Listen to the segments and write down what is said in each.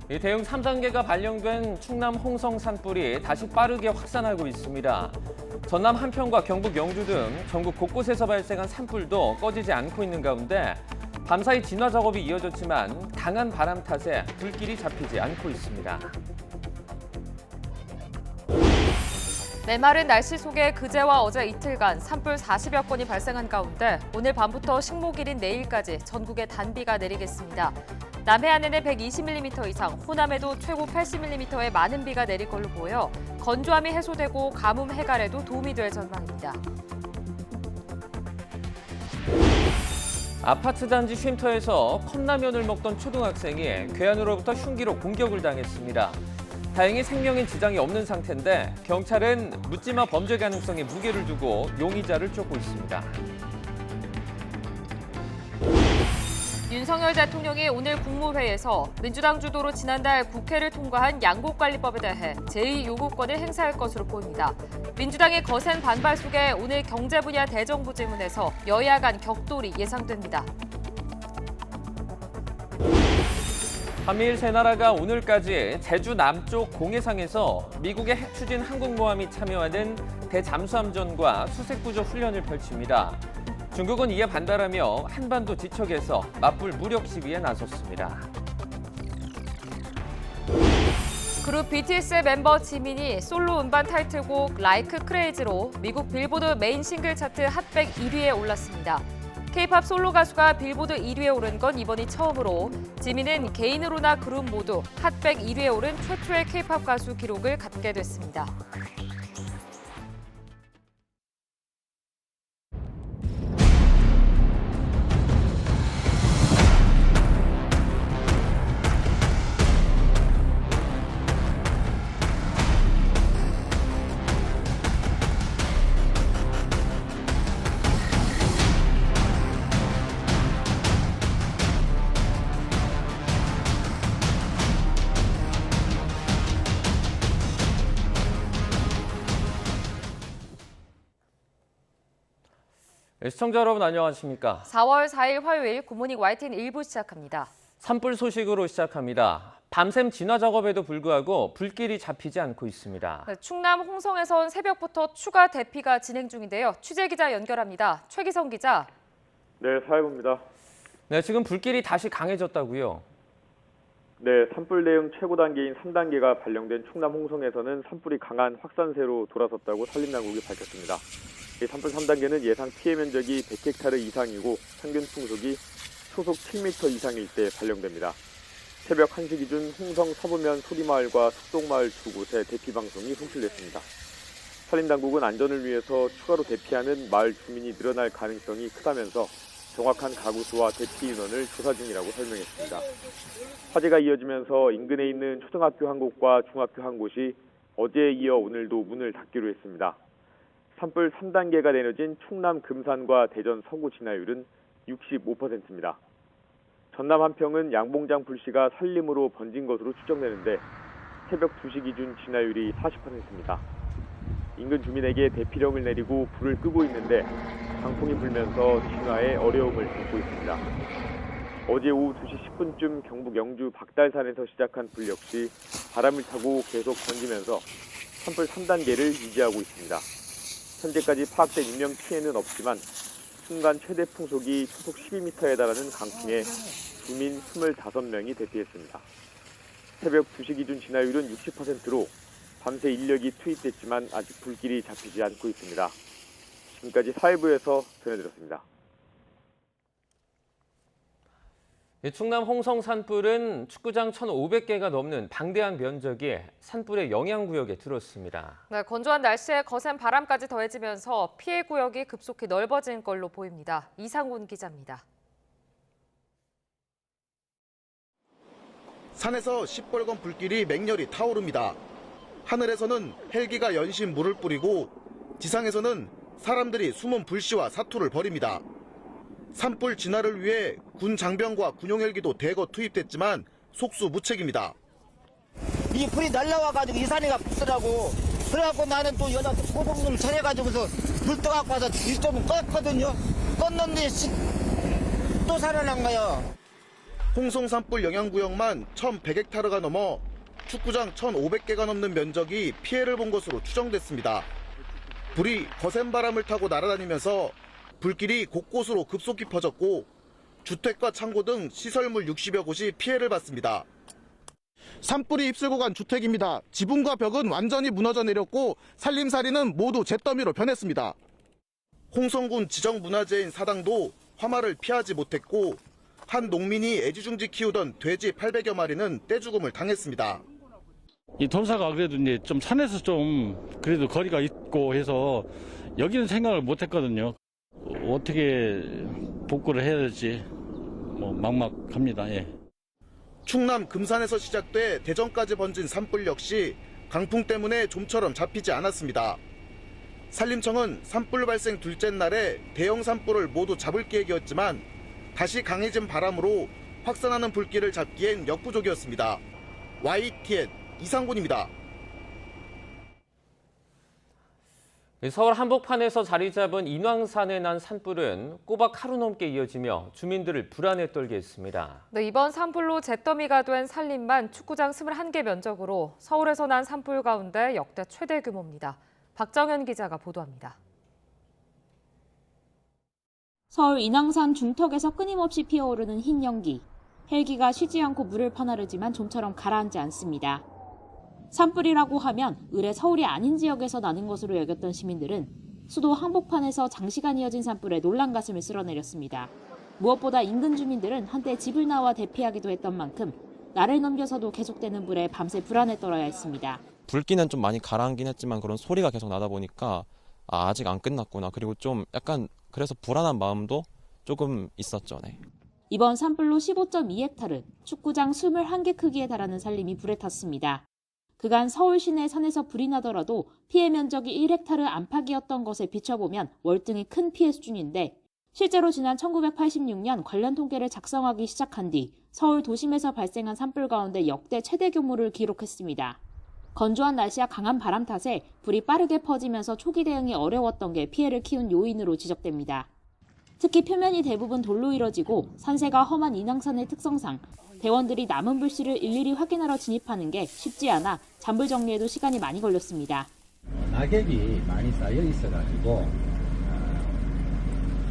이 대응 3단계가 발령된 충남 홍성 산불이 다시 빠르게 확산하고 있습니다. 전남 한평과 경북 영주 등 전국 곳곳에서 발생한 산불도 꺼지지 않고 있는 가운데 밤사이 진화 작업이 이어졌지만 강한 바람 탓에 불길이 잡히지 않고 있습니다. 메마른 날씨 속에 그제와 어제 이틀간 산불 40여 건이 발생한 가운데 오늘 밤부터 식목일인 내일까지 전국에 단비가 내리겠습니다. 남해안에는 120mm 이상, 호남에도 최고 80mm의 많은 비가 내릴 걸로 보여 건조함이 해소되고 가뭄 해갈에도 도움이 될 전망입니다. 아파트 단지 쉼터에서 컵라면을 먹던 초등학생이 괴한으로부터 흉기로 공격을 당했습니다. 다행히 생명엔 지장이 없는 상태인데 경찰은 묻지마 범죄 가능성에 무게를 두고 용의자를 쫓고 있습니다. 윤석열 대통령이 오늘 국무회의에서 민주당 주도로 지난달 국회를 통과한 양곡관리법에 대해 제2요구권을 행사할 것으로 보입니다. 민주당의 거센 반발 속에 오늘 경제 분야 대정부 질문에서 여야 간 격돌이 예상됩니다. 한미일 세 나라가 오늘까지 제주 남쪽 공해상에서 미국의 핵 추진 항공모함이 참여하는 대잠수함전과 수색구조 훈련을 펼칩니다. 중국은 이에 반발하며 한반도 지척에서 맞불 무력 시위에 나섰습니다. 그룹 BTS의 멤버 지민이 솔로 음반 타이틀곡 Like Crazy로 미국 빌보드 메인 싱글 차트 핫백 1위에 올랐습니다. K-팝 솔로 가수가 빌보드 1위에 오른 건 이번이 처음으로 지민은 개인으로나 그룹 모두 핫백 1위에 오른 최초의 K-팝 가수 기록을 갖게 됐습니다. 시청자 여러분 안녕하십니까? 4월 4일 화요일 굿모닝 YTN 1부 시작합니다. 산불 소식으로 시작합니다. 밤샘 진화 작업에도 불구하고 불길이 잡히지 않고 있습니다. 충남 홍성에선 새벽부터 추가 대피가 진행 중인데요. 취재 기자 연결합니다. 최기성 기자. 네, 사회부입니다. 네, 지금 불길이 다시 강해졌다고요? 네, 산불 대응 최고 단계인 3단계가 발령된 충남 홍성에서는 산불이 강한 확산세로 돌아섰다고 산림당국이 밝혔습니다. 이 산불 3단계는 예상 피해 면적이 100헥타르 이상이고 평균 풍속이 초속 7m 이상일 때 발령됩니다. 새벽 1시 기준 홍성 서부면 소리마을과 숙동마을 두 곳에 대피 방송이 송출됐습니다. 산림당국은 안전을 위해서 추가로 대피하는 마을 주민이 늘어날 가능성이 크다면서 정확한 가구수와 대피 인원을 조사 중이라고 설명했습니다. 화재가 이어지면서 인근에 있는 초등학교 한 곳과 중학교 한 곳이 어제에 이어 오늘도 문을 닫기로 했습니다. 산불 3단계가 내려진 충남 금산과 대전 서구 진화율은 65%입니다. 전남 한평은 양봉장 불씨가 산림으로 번진 것으로 추정되는데 새벽 2시 기준 진화율이 40%입니다. 인근 주민에게 대피령을 내리고 불을 끄고 있는데 강풍이 불면서 진화에 어려움을 겪고 있습니다. 어제 오후 2시 10분쯤 경북 영주 박달산에서 시작한 불 역시 바람을 타고 계속 번지면서 산불 3단계를 유지하고 있습니다. 현재까지 파악된 인명 피해는 없지만 순간 최대 풍속이 초속 12m에 달하는 강풍에 주민 25명이 대피했습니다. 새벽 2시 기준 진화율은 60%로 밤새 인력이 투입됐지만 아직 불길이 잡히지 않고 있습니다. 지금까지 사회부에서 전해드렸습니다. 충남 홍성 산불은 축구장 1,500개가 넘는 방대한 면적이 산불의 영향구역에 들었습니다. 네, 건조한 날씨에 거센 바람까지 더해지면서 피해 구역이 급속히 넓어진 걸로 보입니다. 이상훈 기자입니다. 산에서 시뻘건 불길이 맹렬히 타오릅니다. 하늘에서는 헬기가 연신 물을 뿌리고 지상에서는 사람들이 숨은 불씨와 사투를 벌입니다. 산불 진화를 위해 군 장병과 군용 헬기도 대거 투입됐지만 속수무책입니다. 이 불이 날라와가지고 이 산이가 붙더라고. 그래갖고 나는 또 여자 소독 좀 전해가지고서 불 떠갖고 와서 일점은 껐거든요. 껐는데 또 살아난 거예요. 홍성 산불 영향구역만 1,100헥타르가 넘어 축구장 1,500개가 넘는 면적이 피해를 본 것으로 추정됐습니다. 불이 거센 바람을 타고 날아다니면서 불길이 곳곳으로 급속히 퍼졌고 주택과 창고 등 시설물 60여 곳이 피해를 봤습니다. 산불이 휩쓸고 간 주택입니다. 지붕과 벽은 완전히 무너져 내렸고 살림살이는 모두 잿더미로 변했습니다. 홍성군 지정문화재인 사당도 화마를 피하지 못했고 한 농민이 애지중지 키우던 돼지 800여 마리는 떼죽음을 당했습니다. 이 동사가 그래도 이제 좀 산에서 좀 그래도 거리가 있고 해서 여기는 생각을 못 했거든요. 어떻게 복구를 해야 될지 뭐 막막합니다. 예. 충남 금산에서 시작돼 대전까지 번진 산불 역시 강풍 때문에 좀처럼 잡히지 않았습니다. 산림청은 산불 발생 둘째 날에 대형 산불을 모두 잡을 계획이었지만 다시 강해진 바람으로 확산하는 불길을 잡기엔 역부족이었습니다. YTN 이상군입니다. 서울 한복판에서 자리 잡은 인왕산에 난 산불은 꼬박 하루 넘게 이어지며 주민들을 불안에 떨게 했습니다. 네, 이번 산불로 잿더미가 된 산림만 축구장 21개 면적으로 서울에서 난 산불 가운데 역대 최대 규모입니다. 박정현 기자가 보도합니다. 서울 인왕산 중턱에서 끊임없이 피어오르는 흰 연기. 헬기가 쉬지 않고 물을 퍼나르지만 좀처럼 가라앉지 않습니다. 산불이라고 하면 을의 서울이 아닌 지역에서 나는 것으로 여겼던 시민들은 수도 한복판에서 장시간 이어진 산불에 놀란 가슴을 쓸어내렸습니다. 무엇보다 인근 주민들은 한때 집을 나와 대피하기도 했던 만큼 날을 넘겨서도 계속되는 불에 밤새 불안에 떨어야 했습니다. 불기는 좀 많이 가라앉긴 했지만 그런 소리가 계속 나다 보니까 아직 안 끝났구나. 그리고 좀 약간 그래서 불안한 마음도 조금 있었죠. 네. 이번 산불로 15.2헥타르, 축구장 21개 크기에 달하는 산림이 불에 탔습니다. 그간 서울 시내 산에서 불이 나더라도 피해 면적이 1헥타르 안팎이었던 것에 비춰보면 월등히 큰 피해 수준인데 실제로 지난 1986년 관련 통계를 작성하기 시작한 뒤 서울 도심에서 발생한 산불 가운데 역대 최대 규모를 기록했습니다. 건조한 날씨와 강한 바람 탓에 불이 빠르게 퍼지면서 초기 대응이 어려웠던 게 피해를 키운 요인으로 지적됩니다. 특히 표면이 대부분 돌로 이뤄지고 산세가 험한 인왕산의 특성상 대원들이 남은 불씨를 일일이 확인하러 진입하는 게 쉽지 않아 잔불 정리에도 시간이 많이 걸렸습니다. 낙엽이 많이 쌓여 있어가지고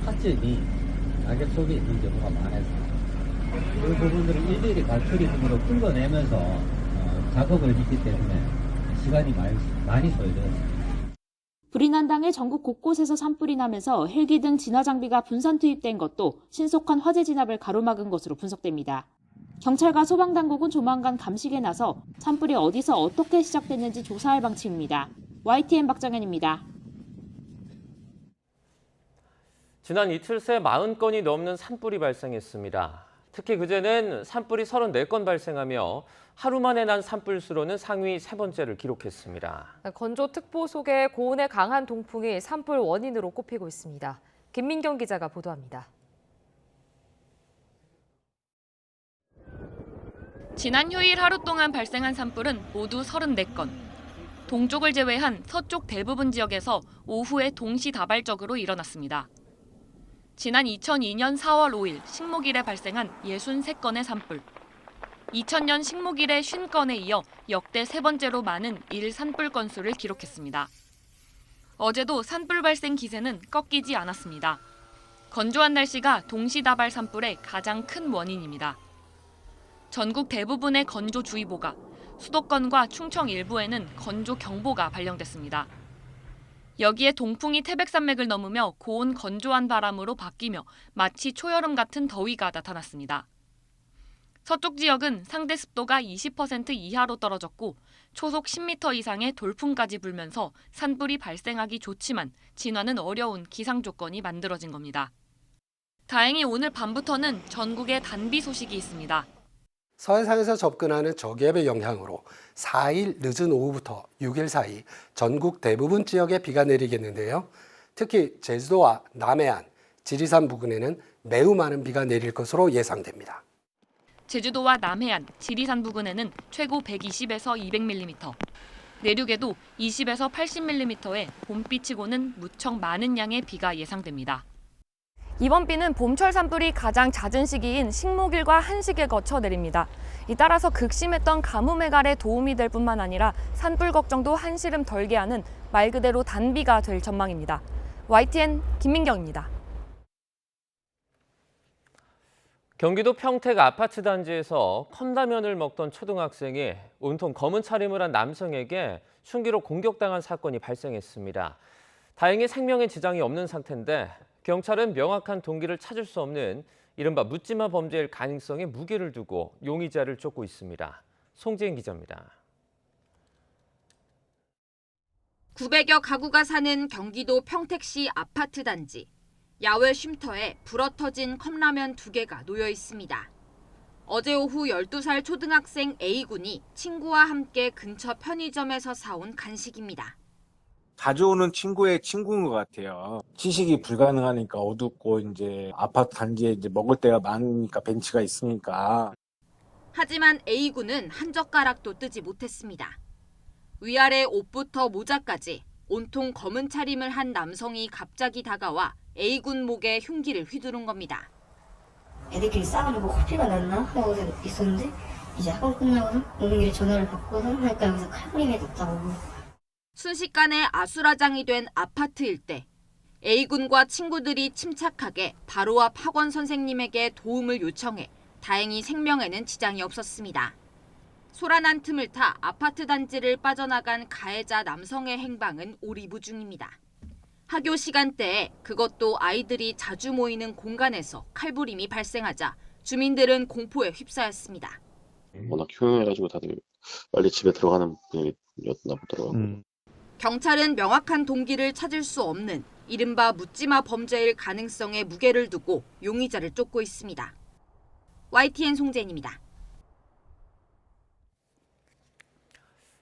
화점이 낙엽 속에 있는 경우가 많아서 그 부분들을 일일이 발처리 등으로 끊어내면서 작업을 했기 때문에 시간이 많이 소요되었습니다. 불이 난 당일 전국 곳곳에서 산불이 나면서 헬기 등 진화 장비가 분산 투입된 것도 신속한 화재 진압을 가로막은 것으로 분석됩니다. 경찰과 소방당국은 조만간 감식에 나서 산불이 어디서 어떻게 시작됐는지 조사할 방침입니다. YTN 박정현입니다. 지난 이틀 새 40건이 넘는 산불이 발생했습니다. 특히 그제는 산불이 34건 발생하며 하루 만에 난 산불 수로는 상위 3번째를 기록했습니다. 건조특보 속에 고온의 강한 동풍이 산불 원인으로 꼽히고 있습니다. 김민경 기자가 보도합니다. 지난 휴일 하루 동안 발생한 산불은 모두 34건. 동쪽을 제외한 서쪽 대부분 지역에서 오후에 동시다발적으로 일어났습니다. 지난 2002년 4월 5일 식목일에 발생한 63건의 산불. 2000년 식목일의 50건에 이어 역대 세 번째로 많은 일 산불 건수를 기록했습니다. 어제도 산불 발생 기세는 꺾이지 않았습니다. 건조한 날씨가 동시다발 산불의 가장 큰 원인입니다. 전국 대부분의 건조주의보가, 수도권과 충청 일부에는 건조경보가 발령됐습니다. 여기에 동풍이 태백산맥을 넘으며 고온 건조한 바람으로 바뀌며 마치 초여름 같은 더위가 나타났습니다. 서쪽 지역은 상대 습도가 20% 이하로 떨어졌고 초속 10m 이상의 돌풍까지 불면서 산불이 발생하기 좋지만 진화는 어려운 기상 조건이 만들어진 겁니다. 다행히 오늘 밤부터는 전국에 단비 소식이 있습니다. 서해상에서 접근하는 저기압의 영향으로 4일 늦은 오후부터 6일 사이 전국 대부분 지역에 비가 내리겠는데요. 특히 제주도와 남해안, 지리산 부근에는 매우 많은 비가 내릴 것으로 예상됩니다. 제주도와 남해안, 지리산 부근에는 최고 120에서 200mm, 내륙에도 20에서 80mm의 봄비치고는 무척 많은 양의 비가 예상됩니다. 이번 비는 봄철 산불이 가장 잦은 시기인 식목일과 한식에 거쳐 내립니다. 따라서 극심했던 가뭄의 갈에 도움이 될 뿐만 아니라 산불 걱정도 한시름 덜게 하는 말 그대로 단비가 될 전망입니다. YTN 김민경입니다. 경기도 평택 아파트 단지에서 컵라면을 먹던 초등학생이 온통 검은 차림을 한 남성에게 흉기로 공격당한 사건이 발생했습니다. 다행히 생명에 지장이 없는 상태인데 경찰은 명확한 동기를 찾을 수 없는 이른바 묻지마 범죄일 가능성에 무게를 두고 용의자를 쫓고 있습니다. 송지은 기자입니다. 900여 가구가 사는 경기도 평택시 아파트 단지. 야외 쉼터에 불어 터진 컵라면 2개가 놓여 있습니다. 어제 오후 12살 초등학생 A군이 친구와 함께 근처 편의점에서 사온 간식입니다. 자주 오는 친구의 친구인 것 같아요. 취식이 불가능하니까 어둡고 이제 아파트 단지에 이제 먹을 데가 많으니까 벤치가 있으니까. 하지만 A군은 한 젓가락도 뜨지 못했습니다. 위아래 옷부터 모자까지 온통 검은 차림을 한 남성이 갑자기 다가와 A군 목에 흉기를 휘두른 겁니다. 애들끼리 싸우려고 커피가 났나 하고 있었는데 이제 학원 끝나고서 오는 길에 전화를 받고서 그러니까 여기서 칼부림이 됐다고. 순식간에 아수라장이 된 아파트 일대. A군과 친구들이 침착하게 바로 앞 학원 선생님에게 도움을 요청해 다행히 생명에는 지장이 없었습니다. 소란한 틈을 타 아파트 단지를 빠져나간 가해자 남성의 행방은 오리무중입니다. 학교 시간대에 그것도 아이들이 자주 모이는 공간에서 칼부림이 발생하자 주민들은 공포에 휩싸였습니다. 워낙 흉해가지고 다들 빨리 집에 들어가는 분위기였나 보더라고요. 경찰은 명확한 동기를 찾을 수 없는 이른바 묻지마 범죄일 가능성에 무게를 두고 용의자를 쫓고 있습니다. YTN 송재인입니다.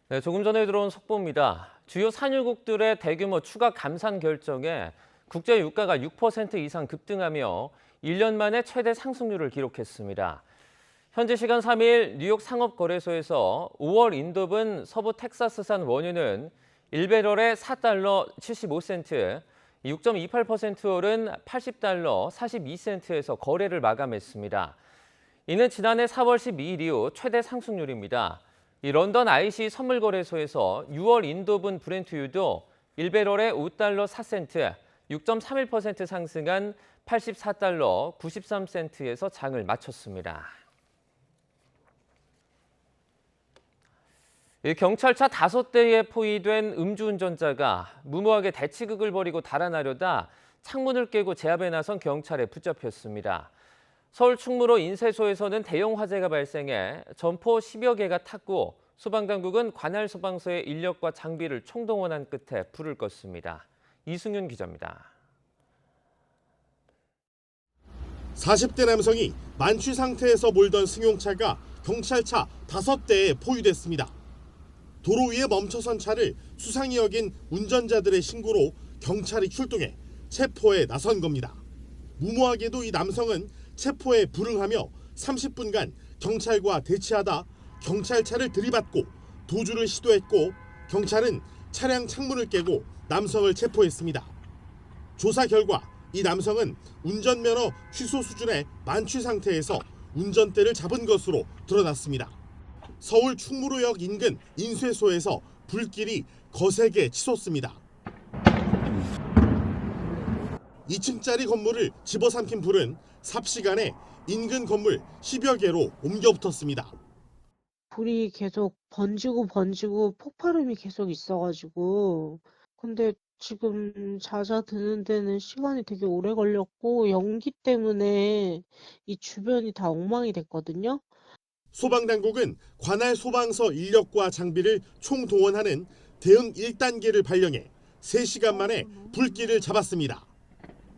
네, 조금 전에 들어온 속보입니다. 주요 산유국들의 대규모 추가 감산 결정에 국제 유가가 6% 이상 급등하며 1년 만에 최대 상승률을 기록했습니다. 현지 시간 3일 뉴욕 상업거래소에서 5월 인도분 서부 텍사스산 원유는 1배럴에 $4 75센트, 6.28% 오른 $80 42센트에서 거래를 마감했습니다. 이는 지난해 4월 12일 이후 최대 상승률입니다. 이 런던 IC 선물거래소에서 6월 인도분 브렌트유도 1배럴에 $5 4센트, 6.31% 상승한 $84 93센트에서 장을 마쳤습니다. 경찰차 5대에 포위된 음주운전자가 무모하게 대치극을 벌이고 달아나려다 창문을 깨고 제압에 나선 경찰에 붙잡혔습니다. 서울 충무로 인쇄소에서는 대형 화재가 발생해 점포 10여 개가 탔고 소방당국은 관할 소방서의 인력과 장비를 총동원한 끝에 불을 껐습니다. 이승윤 기자입니다. 40대 남성이 만취 상태에서 몰던 승용차가 경찰차 5대에 포위됐습니다. 도로 위에 멈춰선 차를 수상히 여긴 운전자들의 신고로 경찰이 출동해 체포에 나선 겁니다. 무모하게도 이 남성은 체포에 불응하며 30분간 경찰과 대치하다 경찰차를 들이받고 도주를 시도했고 경찰은 차량 창문을 깨고 남성을 체포했습니다. 조사 결과 이 남성은 운전면허 취소 수준의 만취 상태에서 운전대를 잡은 것으로 드러났습니다. 서울 충무로역 인근 인쇄소에서 불길이 거세게 치솟습니다. 2층짜리 건물을 집어삼킨 불은 삽시간에 인근 건물 10여 개로 옮겨 붙었습니다. 불이 계속 번지고 폭발음이 계속 있어가지고 근데 지금 잦아드는 데는 시간이 되게 오래 걸렸고 연기 때문에 이 주변이 다 엉망이 됐거든요. 소방당국은 관할 소방서 인력과 장비를 총동원하는 대응 1단계를 발령해 3시간 만에 불길을 잡았습니다.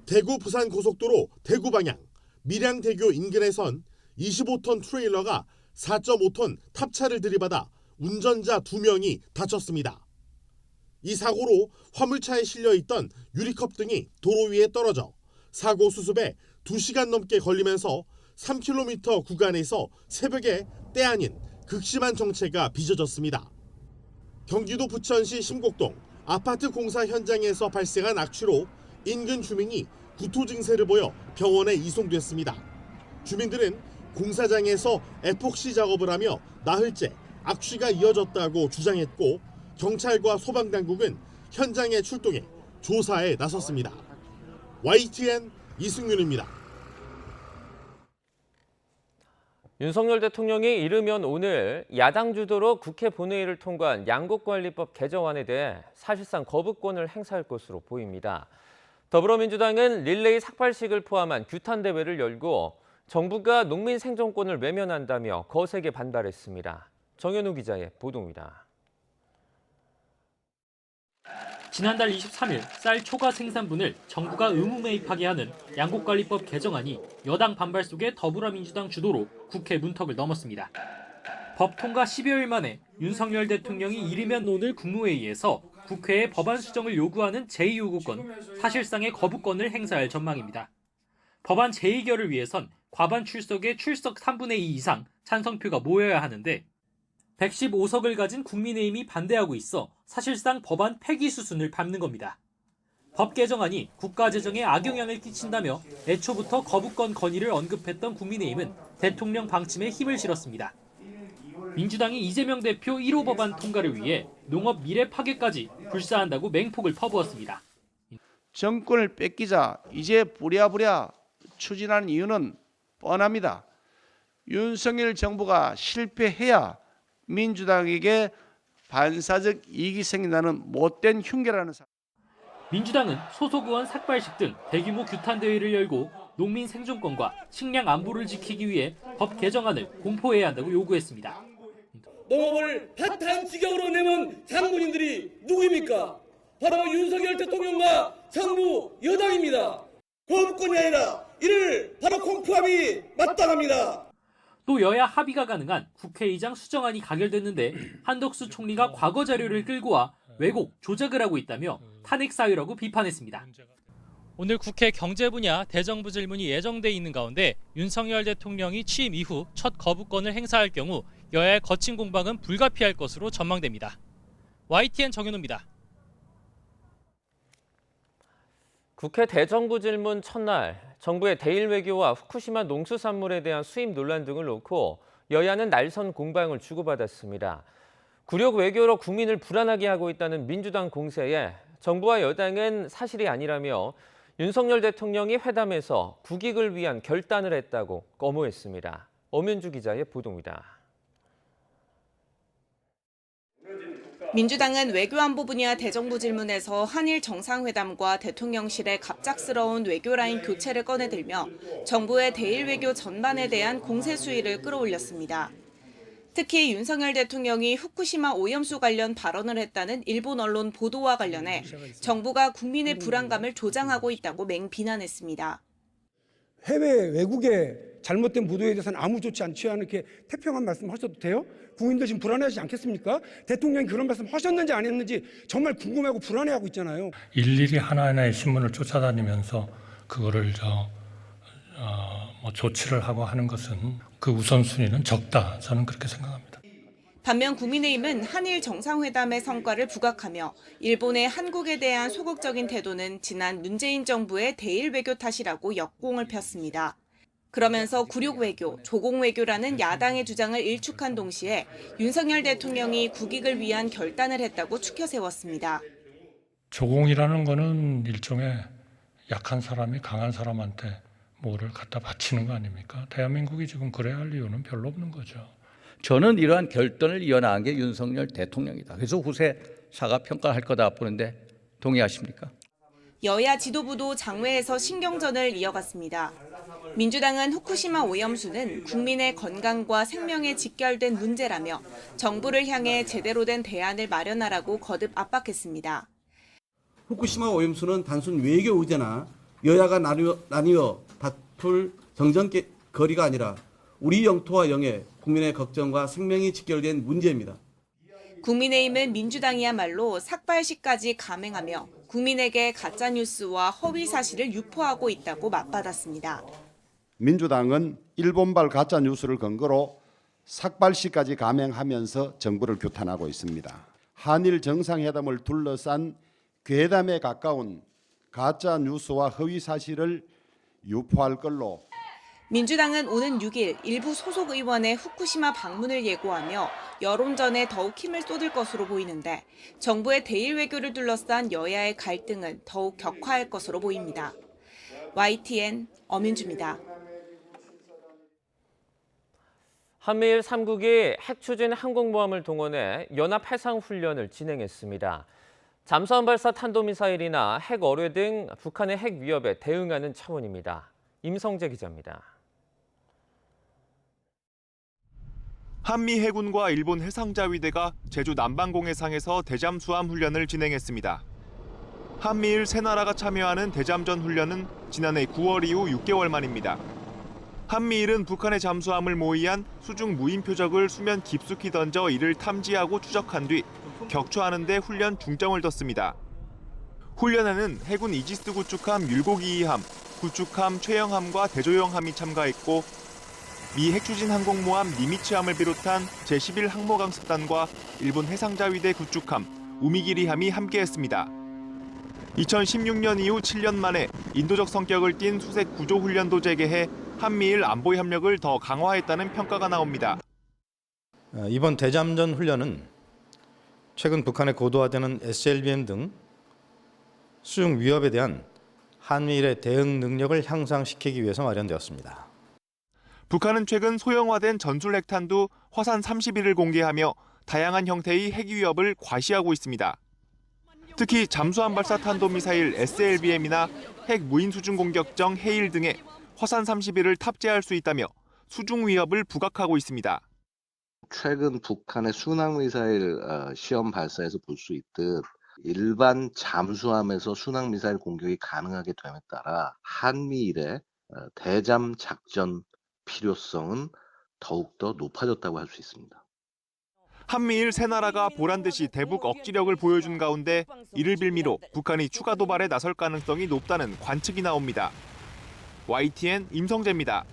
대구 부산 고속도로 대구 방향 밀양대교 인근에선 25톤 트레일러가 4.5톤 탑차를 들이받아 운전자 2명이 다쳤습니다. 이 사고로 화물차에 실려있던 유리컵 등이 도로 위에 떨어져 사고 수습에 2시간 넘게 걸리면서 3km 구간에서 새벽에 때 아닌 극심한 정체가 빚어졌습니다. 경기도 부천시 심곡동 아파트 공사 현장에서 발생한 악취로 인근 주민이 구토 증세를 보여 병원에 이송됐습니다. 주민들은 공사장에서 에폭시 작업을 하며 나흘째 악취가 이어졌다고 주장했고 경찰과 소방당국은 현장에 출동해 조사에 나섰습니다. YTN 이승윤입니다. 윤석열 대통령이 이르면 오늘 야당 주도로 국회 본회의를 통과한 양곡관리법 개정안에 대해 사실상 거부권을 행사할 것으로 보입니다. 더불어민주당은 릴레이 삭발식을 포함한 규탄 대회를 열고 정부가 농민 생존권을 외면한다며 거세게 반발했습니다. 정현우 기자의 보도입니다. 지난달 23일 쌀 초과 생산분을 정부가 의무 매입하게 하는 양곡관리법 개정안이 여당 반발 속에 더불어민주당 주도로 국회 문턱을 넘었습니다. 법 통과 10여일 만에 윤석열 대통령이 이르면 오늘 국무회의에서 국회에 법안 수정을 요구하는 제2요구권, 사실상의 거부권을 행사할 전망입니다. 법안 재의결을 위해선 과반 출석의 출석 3분의 2 이상 찬성표가 모여야 하는데 115석을 가진 국민의힘이 반대하고 있어 사실상 법안 폐기 수순을 밟는 겁니다. 법 개정안이 국가재정에 악영향을 끼친다며 애초부터 거부권 건의를 언급했던 국민의힘은 대통령 방침에 힘을 실었습니다. 민주당이 이재명 대표 1호 법안 통과를 위해 농업 미래 파괴까지 불사한다고 맹폭을 퍼부었습니다. 정권을 뺏기자 이제 부랴부랴 추진하는 이유는 뻔합니다. 윤석열 정부가 실패해야 민주당에게 반사적 이익이 생긴다는 못된 흉계라는 사실. 민주당은 소속 의원 삭발식 등 대규모 규탄 대회를 열고 농민 생존권과 식량 안보를 지키기 위해 법 개정안을 공포해야 한다고 요구했습니다. 농업을 파탄 지경으로 내몬 장군님들이 누구입니까? 바로 윤석열 대통령과 정부 여당입니다. 거부권이 아니라 이를 바로 공포함이 마땅합니다. 또 여야 합의가 가능한 국회의장 수정안이 가결됐는데 한덕수 총리가 과거 자료를 끌고 와 왜곡, 조작을 하고 있다며 탄핵 사유라고 비판했습니다. 오늘 국회 경제 분야 대정부 질문이 예정돼 있는 가운데 윤석열 대통령이 취임 이후 첫 거부권을 행사할 경우 여야의 거친 공방은 불가피할 것으로 전망됩니다. YTN 정현우입니다. 국회 대정부 질문 첫날, 정부의 대일 외교와 후쿠시마 농수산물에 대한 수입 논란 등을 놓고 여야는 날선 공방을 주고받았습니다. 굴욕 외교로 국민을 불안하게 하고 있다는 민주당 공세에 정부와 여당은 사실이 아니라며 윤석열 대통령이 회담에서 국익을 위한 결단을 했다고 거부했습니다. 엄윤주 기자의 보도입니다. 민주당은 외교안보 분야 대정부 질문에서 한일 정상회담과 대통령실의 갑작스러운 외교라인 교체를 꺼내들며 정부의 대일 외교 전반에 대한 공세 수위를 끌어올렸습니다. 특히 윤석열 대통령이 후쿠시마 오염수 관련 발언을 했다는 일본 언론 보도와 관련해 정부가 국민의 불안감을 조장하고 있다고 맹비난했습니다. 해외 외국의 잘못된 보도에 대해서는 아무 조치 안 취하는 이렇게 태평한 말씀 하셔도 돼요? 국민들 지금 불안해하지 않겠습니까? 대통령이 그런 말씀 하셨는지 안 했는지 정말 궁금해하고 불안해하고 있잖아요. 일일이 하나하나의 신문을 쫓아다니면서 그거를 조치를 하고 하는 것은 그 우선순위는 적다. 저는 그렇게 생각합니다. 반면 국민의힘은 한일 정상회담의 성과를 부각하며 일본의 한국에 대한 소극적인 태도는 지난 문재인 정부의 대일 외교 탓이라고 역공을 폈습니다. 그러면서 굴욕 외교, 조공 외교라는 야당의 주장을 일축한 동시에 윤석열 대통령이 국익을 위한 결단을 했다고 추켜 세웠습니다. 조공이라는 거는 일종의 약한 사람이 강한 사람한테 뭐를 갖다 바치는 거 아닙니까? 대한민국이 지금 그래야 할 이유는 별로 없는 거죠. 저는 이러한 결단을 이어나간 게 윤석열 대통령이다. 그래서 후세 사과 평가할 거다 보는데 동의하십니까? 여야 지도부도 장외에서 신경전을 이어갔습니다. 민주당은 후쿠시마 오염수는 국민의 건강과 생명에 직결된 문제라며 정부를 향해 제대로 된 대안을 마련하라고 거듭 압박했습니다. 후쿠시마 오염수는 단순 외교 의제나 여야가 나뉘어 다툴 정전거리가 아니라 우리 영토와 영해 국민의 걱정과 생명이 직결된 문제입니다. 국민의힘은 민주당이야말로 삭발식까지 감행하며 국민에게 가짜뉴스와 허위 사실을 유포하고 있다고 맞받았습니다. 민주당은 일본발 가짜뉴스를 근거로 삭발식까지 감행하면서 정부를 규탄하고 있습니다. 한일 정상회담을 둘러싼 괴담에 가까운 가짜 뉴스와 허위 사실을 유포할 걸로. 민주당은 오는 6일 일부 소속 의원의 후쿠시마 방문을 예고하며 여론전에 더욱 힘을 쏟을 것으로 보이는데 정부의 대일 외교를 둘러싼 여야의 갈등은 더욱 격화할 것으로 보입니다. YTN 엄윤주입니다. 한미일 3국이 핵추진 항공모함을 동원해 연합 해상훈련을 진행했습니다. 잠수함 발사 탄도미사일이나 핵 어뢰 등 북한의 핵 위협에 대응하는 차원입니다. 임성재 기자입니다. 한미 해군과 일본 해상자위대가 제주 남반공해상에서 대잠수함 훈련을 진행했습니다. 한미일 세 나라가 참여하는 대잠전 훈련은 지난해 9월 이후 6개월 만입니다. 한미일은 북한의 잠수함을 모의한 수중 무인 표적을 수면 깊숙이 던져 이를 탐지하고 추적한 뒤 격추하는 데 훈련 중점을 뒀습니다. 훈련에는 해군 이지스 구축함 율곡 2함, 구축함 최영함과 대조영함이 참가했고 미 핵추진 항공모함 니미츠함을 비롯한 제11 항모강습단과 일본 해상자위대 구축함 우미기리함이 함께했습니다. 2016년 이후 7년 만에 인도적 성격을 띤 수색 구조 훈련도 재개해 한미일 안보 협력을 더 강화했다는 평가가 나옵니다. 이번 대잠전 훈련은 최근 북한의 고도화되는 SLBM 등 수중 위협에 대한 한미일의 대응 능력을 향상시키기 위해서 마련되었습니다. 북한은 최근 소형화된 전술 핵탄두 화산 31을 공개하며 다양한 형태의 핵 위협을 과시하고 있습니다. 특히 잠수함 발사 탄도미사일 SLBM이나 핵 무인 수중 공격정 헤일 등의 화산 31을 탑재할 수 있다며 수중 위협을 부각하고 있습니다. 최근 북한의 순항미사일 시험 발사에서 볼 수 있듯 일반 잠수함에서 순항미사일 공격이 가능하게 됨에 따라 한미일의 대잠 작전 필요성은 더욱더 높아졌다고 할 수 있습니다. 한미일 세 나라가 보란듯이 대북 억지력을 보여준 가운데 이를 빌미로 북한이 추가 도발에 나설 가능성이 높다는 관측이 나옵니다. YTN 임성재입니다.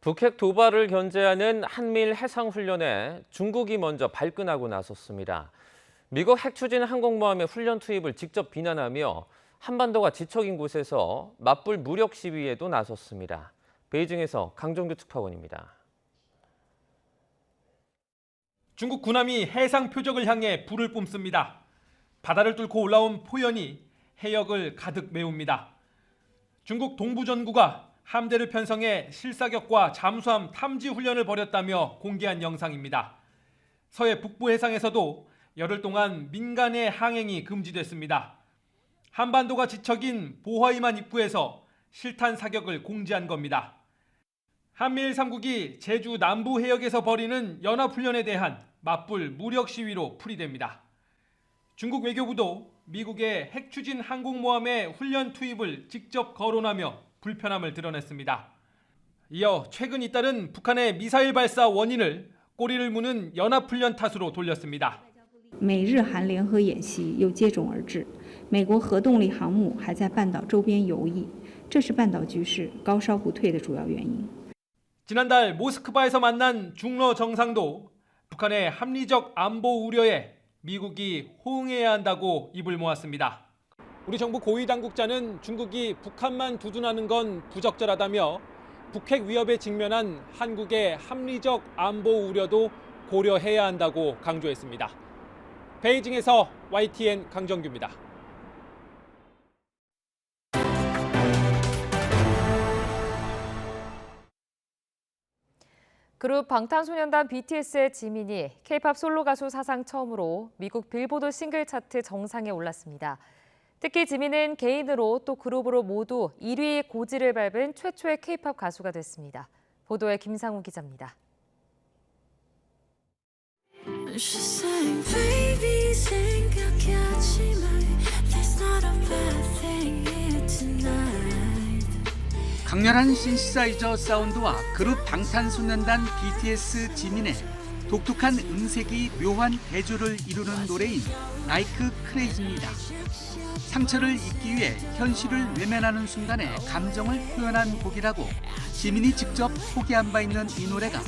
북핵 도발을 견제하는 한미일 해상훈련에 중국이 먼저 발끈하고 나섰습니다. 미국 핵추진 항공모함의 훈련 투입을 직접 비난하며 한반도가 지척인 곳에서 맞불 무력 시위에도 나섰습니다. 베이징에서 강정규 특파원입니다. 중국 군함이 해상 표적을 향해 불을 뿜습니다. 바다를 뚫고 올라온 포연이 해역을 가득 메웁니다. 중국 동부전구가 함대를 편성해 실사격과 잠수함 탐지 훈련을 벌였다며 공개한 영상입니다. 서해 북부 해상에서도 열흘 동안 민간의 항행이 금지됐습니다. 한반도가 지척인 보하이만 입구에서 실탄 사격을 공지한 겁니다. 한미일 3국이 제주 남부 해역에서 벌이는 연합훈련에 대한 맞불 무력 시위로 풀이됩니다. 중국 외교부도 미국의 핵추진 항공모함의 훈련 투입을 직접 거론하며 불편함을 드러냈습니다. 이어 최근 잇따른 북한의 미사일 발사 원인을 꼬리를 무는 연합훈련 탓으로 돌렸습니다. 美日韩联合演习又接踵而至，美国核动力航母还在半岛周边游弋，这是半岛局势高烧不退的主要原因。 지난달 모스크바에서 만난 중러 정상도 북한의 합리적 안보 우려에 미국이 호응해야 한다고 입을 모았습니다. 우리 정부 고위 당국자는 중국이 북한만 두둔하는 건 부적절하다며 북핵 위협에 직면한 한국의 합리적 안보 우려도 고려해야 한다고 강조했습니다. 베이징에서 YTN 강정규입니다. 그룹 방탄소년단 BTS의 지민이 K-팝 솔로 가수 사상 처음으로 미국 빌보드 싱글 차트 정상에 올랐습니다. 특히 지민은 개인으로 또 그룹으로 모두 1위의 고지를 밟은 최초의 K-팝 가수가 됐습니다. 보도에 김상우 기자입니다. 강렬한 신시사이저 사운드와 그룹 방탄소년단 BTS 지민의 독특한 음색이 묘한 대조를 이루는 노래인 라이크 크레이지입니다. 상처를 잊기 위해 현실을 외면하는 순간에 감정을 표현한 곡이라고 지민이 직접 소개한 바 있는 이 노래가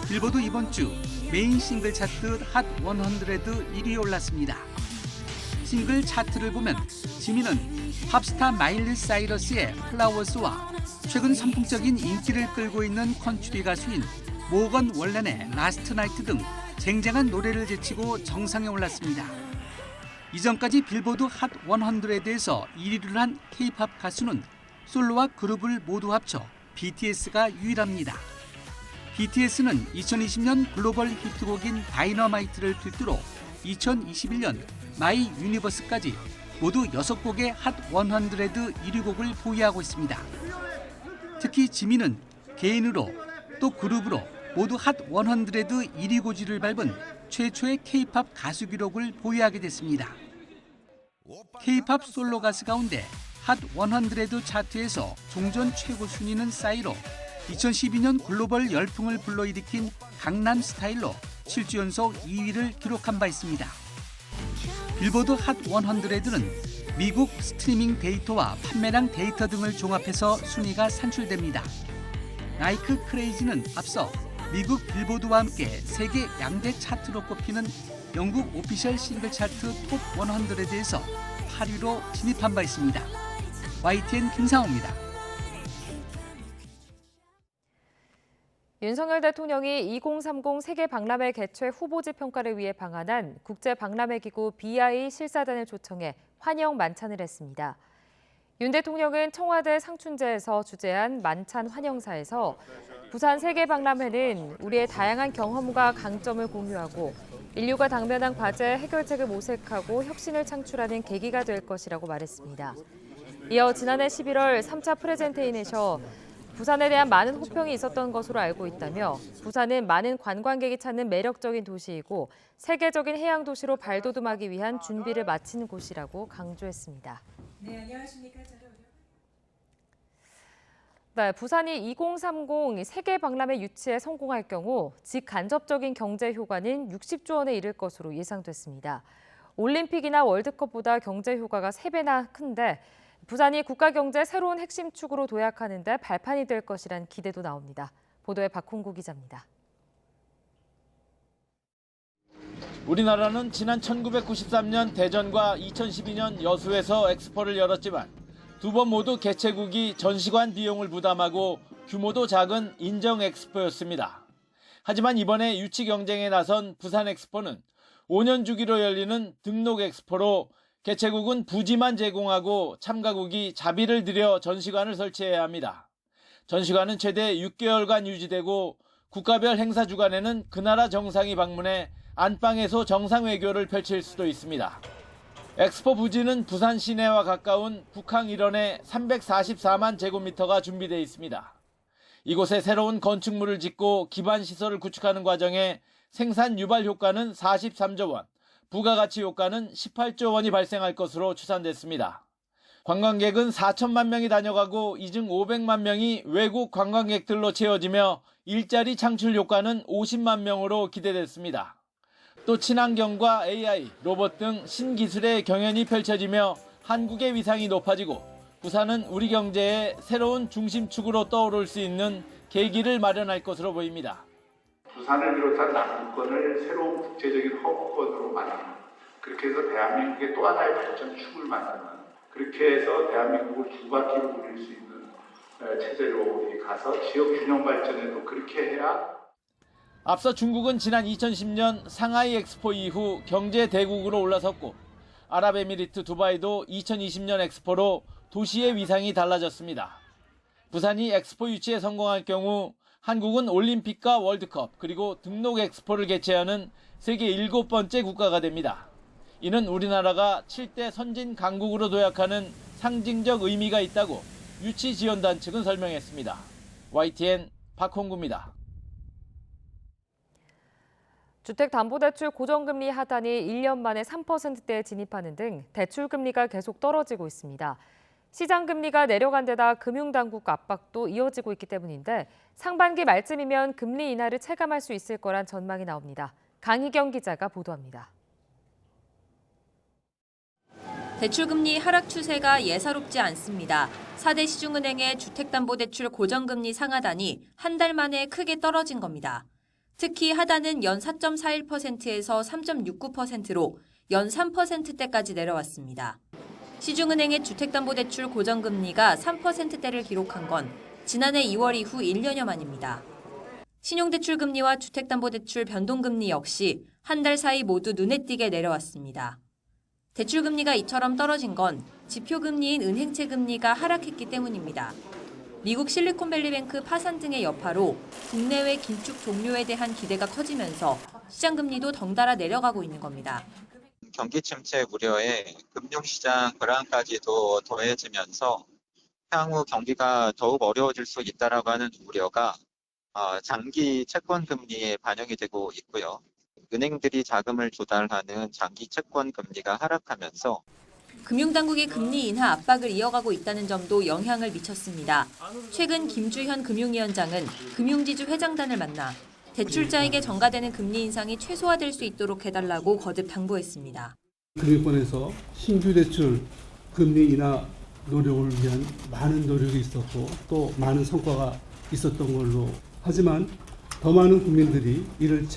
빌보드 이번 주 메인 싱글 차트 핫 100 1위에 올랐습니다. 싱글 차트를 보면 지민은 팝스타 마일리 사이러스의 플라워스와 최근 선풍적인 인기를 끌고 있는 컨트리 가수인 모건 월렌의 라스트 나이트 등 쟁쟁한 노래를 제치고 정상에 올랐습니다. 이전까지 빌보드 핫 100에서 1위를 한 K-팝 가수는 솔로와 그룹을 모두 합쳐 BTS가 유일합니다. BTS는 2020년 글로벌 히트곡인 다이너마이트를 필두로 2021년 마이 유니버스까지 모두 6곡의 핫 100 1위 곡을 보유하고 있습니다. 특히 지민은 개인으로 또 그룹으로 모두 핫 100 1위 고지를 밟은 최초의 K-팝 가수 기록을 보유하게 됐습니다. K-팝 솔로 가수 가운데 핫 100 차트에서 종전 최고 순위는 싸이로 2012년 글로벌 열풍을 불러일으킨 강남 스타일로 7주 연속 2위를 기록한 바 있습니다. 빌보드 핫 100는 미국 스트리밍 데이터와 판매량 데이터 등을 종합해서 순위가 산출됩니다. 라이크 크레이지는 앞서 미국 빌보드와 함께 세계 양대 차트로 꼽히는 영국 오피셜 싱글 차트 톱 100에서 8위로 진입한 바 있습니다. YTN 김상호입니다. 윤석열 대통령이 2030 세계 박람회 개최 후보지 평가를 위해 방한한 국제박람회기구 BI 실사단을 초청해 환영 만찬을 했습니다. 윤 대통령은 청와대 상춘제에서 주재한 만찬 환영사에서 부산 세계박람회는 우리의 다양한 경험과 강점을 공유하고 인류가 당면한 과제 해결책을 모색하고 혁신을 창출하는 계기가 될 것이라고 말했습니다. 이어 지난해 11월 3차 프레젠테이션에서 부산에 대한 많은 호평이 있었던 것으로 알고 있다며 부산은 많은 관광객이 찾는 매력적인 도시이고 세계적인 해양 도시로 발돋움하기 위한 준비를 마친 곳이라고 강조했습니다. 네, 안녕하십니까. 네, 부산이 2030 세계 박람회 유치에 성공할 경우 직간접적인 경제 효과는 60조 원에 이를 것으로 예상됐습니다. 올림픽이나 월드컵보다 경제 효과가 3배나 큰데 부산이 국가 경제 새로운 핵심 축으로 도약하는 데 발판이 될 것이란 기대도 나옵니다. 보도에 박홍구 기자입니다. 우리나라는 지난 1993년 대전과 2012년 여수에서 엑스포를 열었지만 두 번 모두 개최국이 전시관 비용을 부담하고 규모도 작은 인정 엑스포였습니다. 하지만 이번에 유치 경쟁에 나선 부산 엑스포는 5년 주기로 열리는 등록 엑스포로 개최국은 부지만 제공하고 참가국이 자비를 들여 전시관을 설치해야 합니다. 전시관은 최대 6개월간 유지되고 국가별 행사 주간에는 그 나라 정상이 방문해 안방에서 정상 외교를 펼칠 수도 있습니다. 엑스포 부지는 부산 시내와 가까운 북항 일원에 344만 제곱미터가 준비되어 있습니다. 이곳에 새로운 건축물을 짓고 기반 시설을 구축하는 과정에 생산 유발 효과는 43조 원, 부가가치 효과는 18조 원이 발생할 것으로 추산됐습니다. 관광객은 4천만 명이 다녀가고 이 중 500만 명이 외국 관광객들로 채워지며 일자리 창출 효과는 50만 명으로 기대됐습니다. 또 친환경과 AI, 로봇 등 신기술의 경연이 펼쳐지며 한국의 위상이 높아지고 부산은 우리 경제의 새로운 중심축으로 떠오를 수 있는 계기를 마련할 것으로 보입니다. 부산을 비롯한 남부권을 새로운 국제적인 허브권으로 만드는, 그렇게 해서 대한민국의 또 하나의 발전축을 만드는, 그렇게 해서 대한민국을 두 바퀴로 돌릴 수 있는 체제로 가서 지역 균형 발전에도 그렇게 해야. 앞서 중국은 지난 2010년 상하이 엑스포 이후 경제 대국으로 올라섰고 아랍에미리트 두바이도 2020년 엑스포로 도시의 위상이 달라졌습니다. 부산이 엑스포 유치에 성공할 경우 한국은 올림픽과 월드컵 그리고 등록 엑스포를 개최하는 세계 7번째 국가가 됩니다. 이는 우리나라가 7대 선진 강국으로 도약하는 상징적 의미가 있다고 유치지원단 측은 설명했습니다. YTN 박홍구입니다. 주택담보대출 고정금리 하단이 1년 만에 3%대에 진입하는 등 대출금리가 계속 떨어지고 있습니다. 시장금리가 내려간 데다 금융당국 압박도 이어지고 있기 때문인데 상반기 말쯤이면 금리 인하를 체감할 수 있을 거란 전망이 나옵니다. 강희경 기자가 보도합니다. 대출금리 하락 추세가 예사롭지 않습니다. 4대 시중은행의 주택담보대출 고정금리 상하단이 한 달 만에 크게 떨어진 겁니다. 특히 하단은 연 4.41%에서 3.69%로 연 3%대까지 내려왔습니다. 시중은행의 주택담보대출 고정금리가 3%대를 기록한 건 지난해 2월 이후 1년여 만입니다. 신용대출 금리와 주택담보대출 변동금리 역시 한 달 사이 모두 눈에 띄게 내려왔습니다. 대출금리가 이처럼 떨어진 건 지표금리인 은행채 금리가 하락했기 때문입니다. 미국 실리콘밸리뱅크 파산 등의 여파로 국내외 긴축 종료에 대한 기대가 커지면서 시장금리도 덩달아 내려가고 있는 겁니다. 경기 침체 우려에 금융시장 불안까지도 더해지면서 향후 경기가 더욱 어려워질 수 있다라고 하는 우려가 장기 채권 금리에 반영이 되고 있고요. 은행들이 자금을 조달하는 장기 채권 금리가 하락하면서 금융당국이 금리 인하 압박을 이어가고 있다는 점도 영향을 미쳤습니다. 최근 김주현 금융위원장은 금융지주 회장단을 만나 대출자에게 전가되는 금리 인상이 최소화될 수 있도록 해달라고 거듭 당부했습니다. 금융권에서 신규 대출 금리 인하 노력을 위한 많은 노력이 있었고 또 많은 성과가 있었던 걸로 하지만 더 많은 국민들이 이를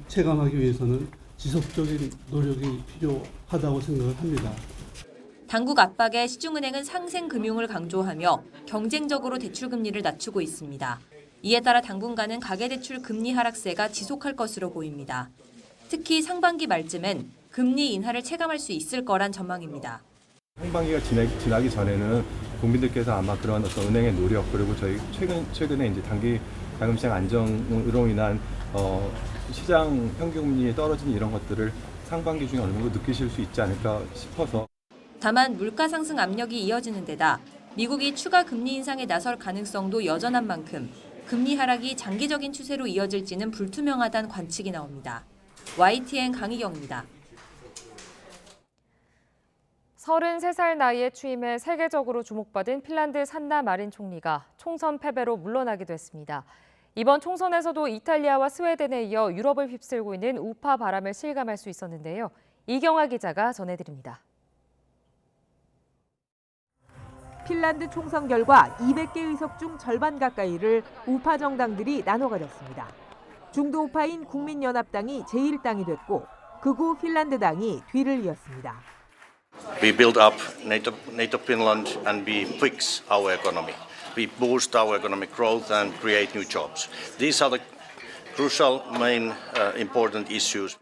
체감하기 위해서는 지속적인 노력이 필요하다고 생각을 합니다. 당국 압박에 시중은행은 상생금융을 강조하며 경쟁적으로 대출금리를 낮추고 있습니다. 이에 따라 당분간은 가계대출 금리 하락세가 지속할 것으로 보입니다. 특히 상반기 말쯤엔 금리 인하를 체감할 수 있을 거란 전망입니다. 상반기가 지나기 전에는 국민들께서 아마 그런 어떤 은행의 노력 그리고 저희 최근에 이제 단기 자금시장 안정으로 인한 시장 평균금리 떨어지는 이런 것들을 상반기 중에 어느 정도 느끼실 수 있지 않을까 싶어서. 다만 물가 상승 압력이 이어지는 데다 미국이 추가 금리 인상에 나설 가능성도 여전한 만큼 금리 하락이 장기적인 추세로 이어질지는 불투명하다는 관측이 나옵니다. YTN 강희경입니다. 33살 나이에 취임해 세계적으로 주목받은 핀란드 산나 마린 총리가 총선 패배로 물러나기도 했습니다. 이번 총선에서도 이탈리아와 스웨덴에 이어 유럽을 휩쓸고 있는 우파 바람을 실감할 수 있었는데요. 이경아 기자가 전해드립니다. 핀란드 총선 결과 200개 의석 중 절반 가까이를 우파 정당들이 나눠 가졌습니다. 중도 우파인 국민연합당이 제1당이 됐고 극우 핀란드당이 뒤를 이었습니다. We build up NATO Finland and we fix our economy. We boost our economic growth and create new jobs. These are the crucial main important issues.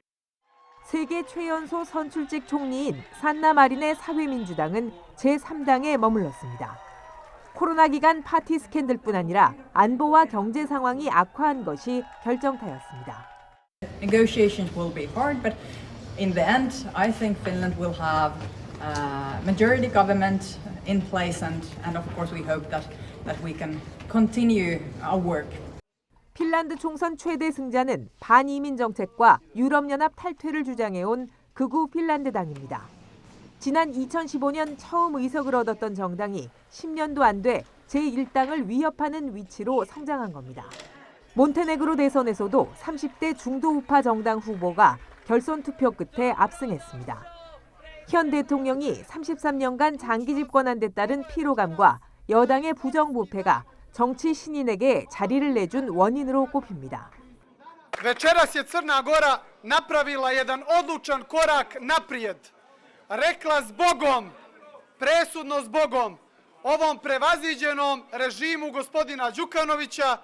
세계 최연소 선출직 총리인 산나 마린의 사회민주당은 제3당에 머물렀습니다. 코로나 기간 파티 스캔들뿐 아니라 안보와 경제 상황이 악화한 것이 결정타였습니다. Negotiations will be hard, but in the end, I think Finland will have a majority government in place, and of course we hope that we can continue our work. 핀란드 총선 최대 승자는 반이민 정책과 유럽연합 탈퇴를 주장해온 극우 핀란드당입니다. 지난 2015년 처음 의석을 얻었던 정당이 10년도 안 돼 제1당을 위협하는 위치로 성장한 겁니다. 몬테네그로 대선에서도 30대 중도 우파 정당 후보가 결선 투표 끝에 압승했습니다. 현 대통령이 33년간 장기 집권한 데 따른 피로감과 여당의 부정부패가 정치 신인에게 자리를 내준 원인으로 꼽힙니다. Večeras je Crna Gora napravila jedan odlučan korak naprijed. Rekla zbogom, presudno zbogom, ovom prevaziđenom režimu gospodina Đukanovića.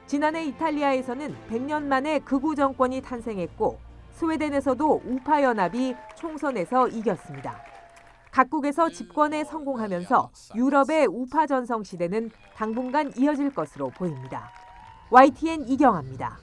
지난해 이탈리아에서는 100년 만에 극우 정권이 탄생했고 스웨덴에서도 우파 연합이 총선에서 이겼습니다. 각국에서 집권에 성공하면서 유럽의 우파 전성 시대는 당분간 이어질 것으로 보입니다. YTN 이경아입니다.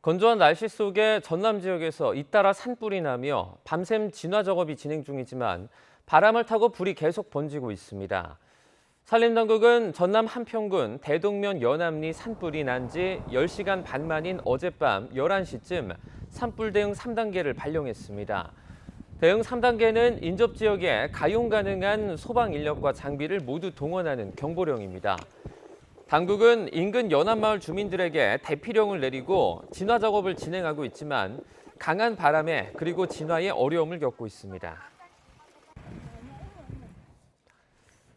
건조한 날씨 속에 전남 지역에서 잇따라 산불이 나며 밤샘 진화 작업이 진행 중이지만 바람을 타고 불이 계속 번지고 있습니다. 산림당국은 전남 한평군 대동면 연암리 산불이 난 지 10시간 반 만인 어젯밤 11시쯤 산불 대응 3단계를 발령했습니다. 대응 3단계는 인접 지역에 가용 가능한 소방 인력과 장비를 모두 동원하는 경보령입니다. 당국은 인근 연안마을 주민들에게 대피령을 내리고 진화 작업을 진행하고 있지만 강한 바람에 그리고 진화에 어려움을 겪고 있습니다.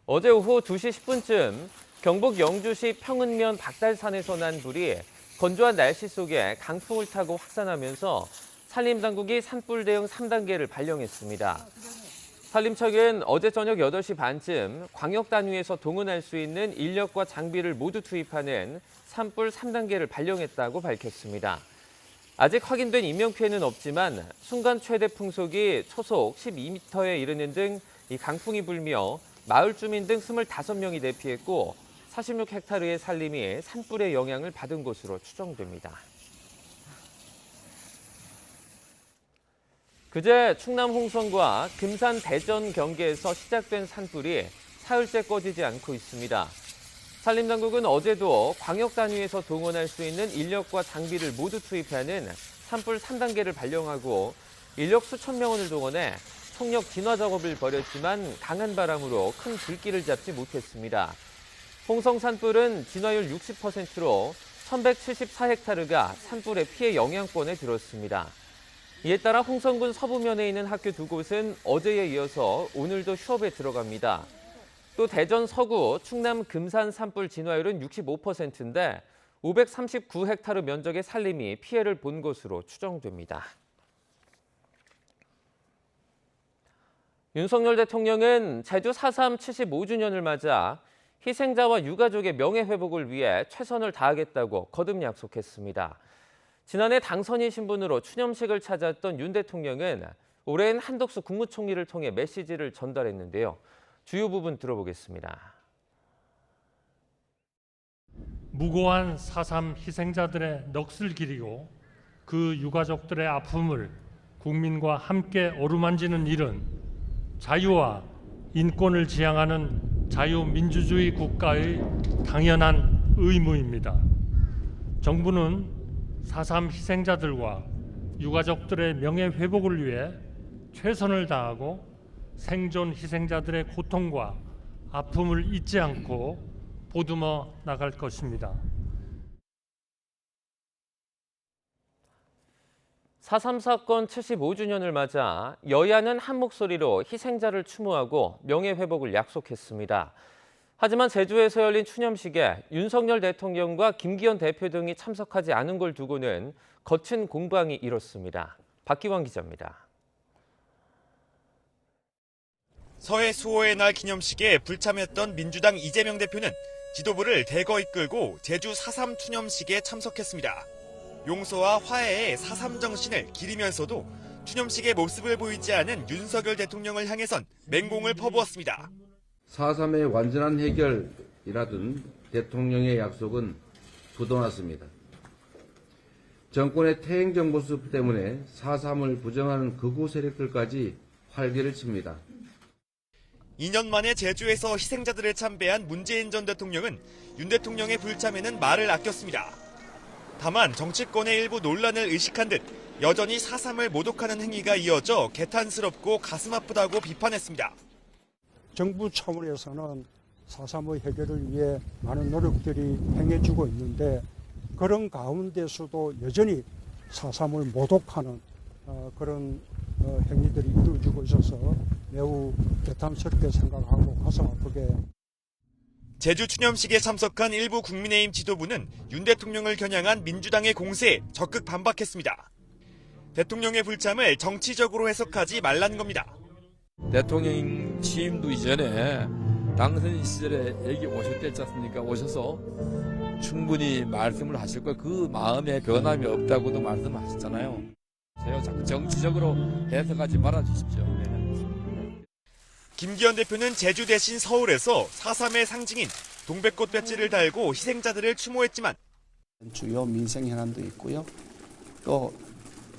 어제 오후 2시 10분쯤 경북 영주시 평은면 박달산에서 난 불이 건조한 날씨 속에 강풍을 타고 확산하면서 산림당국이 산불 대응 3단계를 발령했습니다. 산림청은 어제 저녁 8시 반쯤 광역단위에서 동원할 수 있는 인력과 장비를 모두 투입하는 산불 3단계를 발령했다고 밝혔습니다. 아직 확인된 인명피해는 없지만 순간 최대 풍속이 초속 12m에 이르는 등 이 강풍이 불며 마을 주민 등 25명이 대피했고 46헥타르의 산림이 산불의 영향을 받은 것으로 추정됩니다. 그제 충남 홍성과 금산 대전 경계에서 시작된 산불이 사흘째 꺼지지 않고 있습니다. 산림당국은 어제도 광역단위에서 동원할 수 있는 인력과 장비를 모두 투입하는 산불 3단계를 발령하고 인력 수천 명원을 동원해 총력 진화 작업을 벌였지만 강한 바람으로 큰 불길을 잡지 못했습니다. 홍성 산불은 진화율 60%로 1174헥타르가 산불의 피해 영향권에 들었습니다. 이에 따라 홍성군 서부면에 있는 학교 2곳은 어제에 이어서 오늘도 휴업에 들어갑니다. 또 대전 서구, 충남 금산 산불 진화율은 65%인데 539헥타르 면적의 산림이 피해를 본 것으로 추정됩니다. 윤석열 대통령은 제주 4.3 75주년을 맞아 희생자와 유가족의 명예회복을 위해 최선을 다하겠다고 거듭 약속했습니다. 지난해 당선인 신분으로 추념식을 찾았던 윤 대통령은 올해는 한덕수 국무총리를 통해 메시지를 전달했는데요. 주요 부분 들어보겠습니다. 무고한 4.3 희생자들의 넋을 기리고 그 유가족들의 아픔을 국민과 함께 어루만지는 일은 자유와 인권을 지향하는 자유민주주의 국가의 당연한 의무입니다. 정부는 4.3 희생자들과 유가족들의 명예회복을 위해 최선을 다하고 생존 희생자들의 고통과 아픔을 잊지 않고 보듬어 나갈 것입니다. 4.3 사건 75주년을 맞아 여야는 한 목소리로 희생자를 추모하고 명예회복을 약속했습니다. 하지만 제주에서 열린 추념식에 윤석열 대통령과 김기현 대표 등이 참석하지 않은 걸 두고는 거친 공방이 일었습니다. 박기환 기자입니다. 서해 수호의 날 기념식에 불참했던 민주당 이재명 대표는 지도부를 대거 이끌고 제주 4.3 추념식에 참석했습니다. 용서와 화해의 4.3 정신을 기리면서도 추념식의 모습을 보이지 않은 윤석열 대통령을 향해선 맹공을 퍼부었습니다. 4.3의 완전한 해결이라던 대통령의 약속은 부도났습니다. 정권의 퇴행적 모습 때문에 4.3을 부정하는 극우 세력들까지 활개를 칩니다. 2년 만에 제주에서 희생자들을 참배한 문재인 전 대통령은 윤 대통령의 불참에는 말을 아꼈습니다. 다만 정치권의 일부 논란을 의식한 듯 여전히 4.3을 모독하는 행위가 이어져 개탄스럽고 가슴 아프다고 비판했습니다. 정부 차원에서는 4.3의 해결을 위해 많은 노력들이 행해주고 있는데 그런 가운데서도 여전히 4.3을 모독하는 그런 행위들이 이루어지고 있어서 매우 개탄스럽게 생각하고 가슴 아프게. 제주 추념식에 참석한 일부 국민의힘 지도부는 윤 대통령을 겨냥한 민주당의 공세에 적극 반박했습니다. 대통령의 불참을 정치적으로 해석하지 말라는 겁니다. 대통령 취임도 이전에 당선 시절에 여기 오셨댔지 않습니까? 오셔서 충분히 말씀을 하실 거예요. 그 마음에 변함이 없다고도 말씀하셨잖아요. 제가 자꾸 정치적으로 해석하지 말아주십시오. 네. 김기현 대표는 제주 대신 서울에서 4.3의 상징인 동백꽃 배지를 달고 희생자들을 추모했지만 주요 민생 현안도 있고요. 또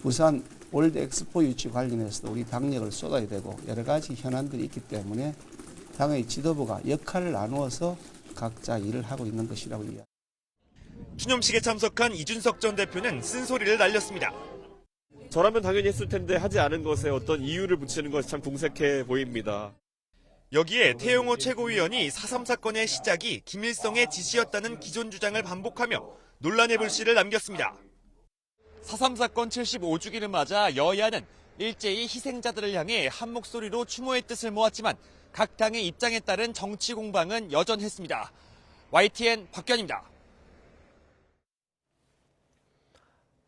부산 월드 엑스포 유치 관련해서도 우리 당력을 쏟아야 되고 여러 가지 현안들이 있기 때문에 당의 지도부가 역할을 나누어서 각자 일을 하고 있는 것이라고 이해합니다. 추념식에 참석한 이준석 전 대표는 쓴소리를 날렸습니다. 저라면 당연히 했을 텐데 하지 않은 것에 어떤 이유를 붙이는 것이 참 궁색해 보입니다. 여기에 태영호 최고위원이 4.3 사건의 시작이 김일성의 지시였다는 기존 주장을 반복하며 논란의 불씨를 남겼습니다. 4.3 사건 75주기를 맞아 여야는 일제히 희생자들을 향해 한 목소리로 추모의 뜻을 모았지만 각 당의 입장에 따른 정치 공방은 여전했습니다. YTN 박견입니다.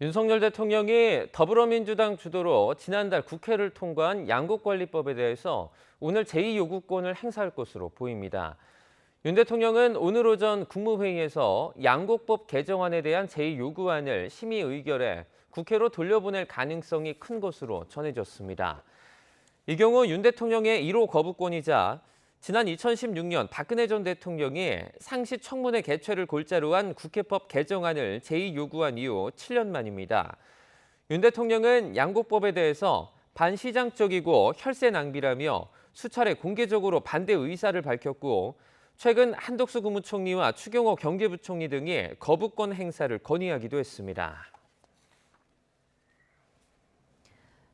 윤석열 대통령이 더불어민주당 주도로 지난달 국회를 통과한 양곡관리법에 대해서 오늘 제2요구권을 행사할 것으로 보입니다. 윤 대통령은 오늘 오전 국무회의에서 양곡법 개정안에 대한 제2요구안을 심의 의결해 국회로 돌려보낼 가능성이 큰 것으로 전해졌습니다. 이 경우 윤 대통령의 1호 거부권이자 지난 2016년 박근혜 전 대통령이 상시 청문회 개최를 골자로 한 국회법 개정안을 제2요구한 이후 7년 만입니다. 윤 대통령은 양곡법에 대해서 반시장적이고 혈세 낭비라며 수차례 공개적으로 반대 의사를 밝혔고 최근 한덕수 국무총리와 추경호 경제부총리 등이 거부권 행사를 건의하기도 했습니다.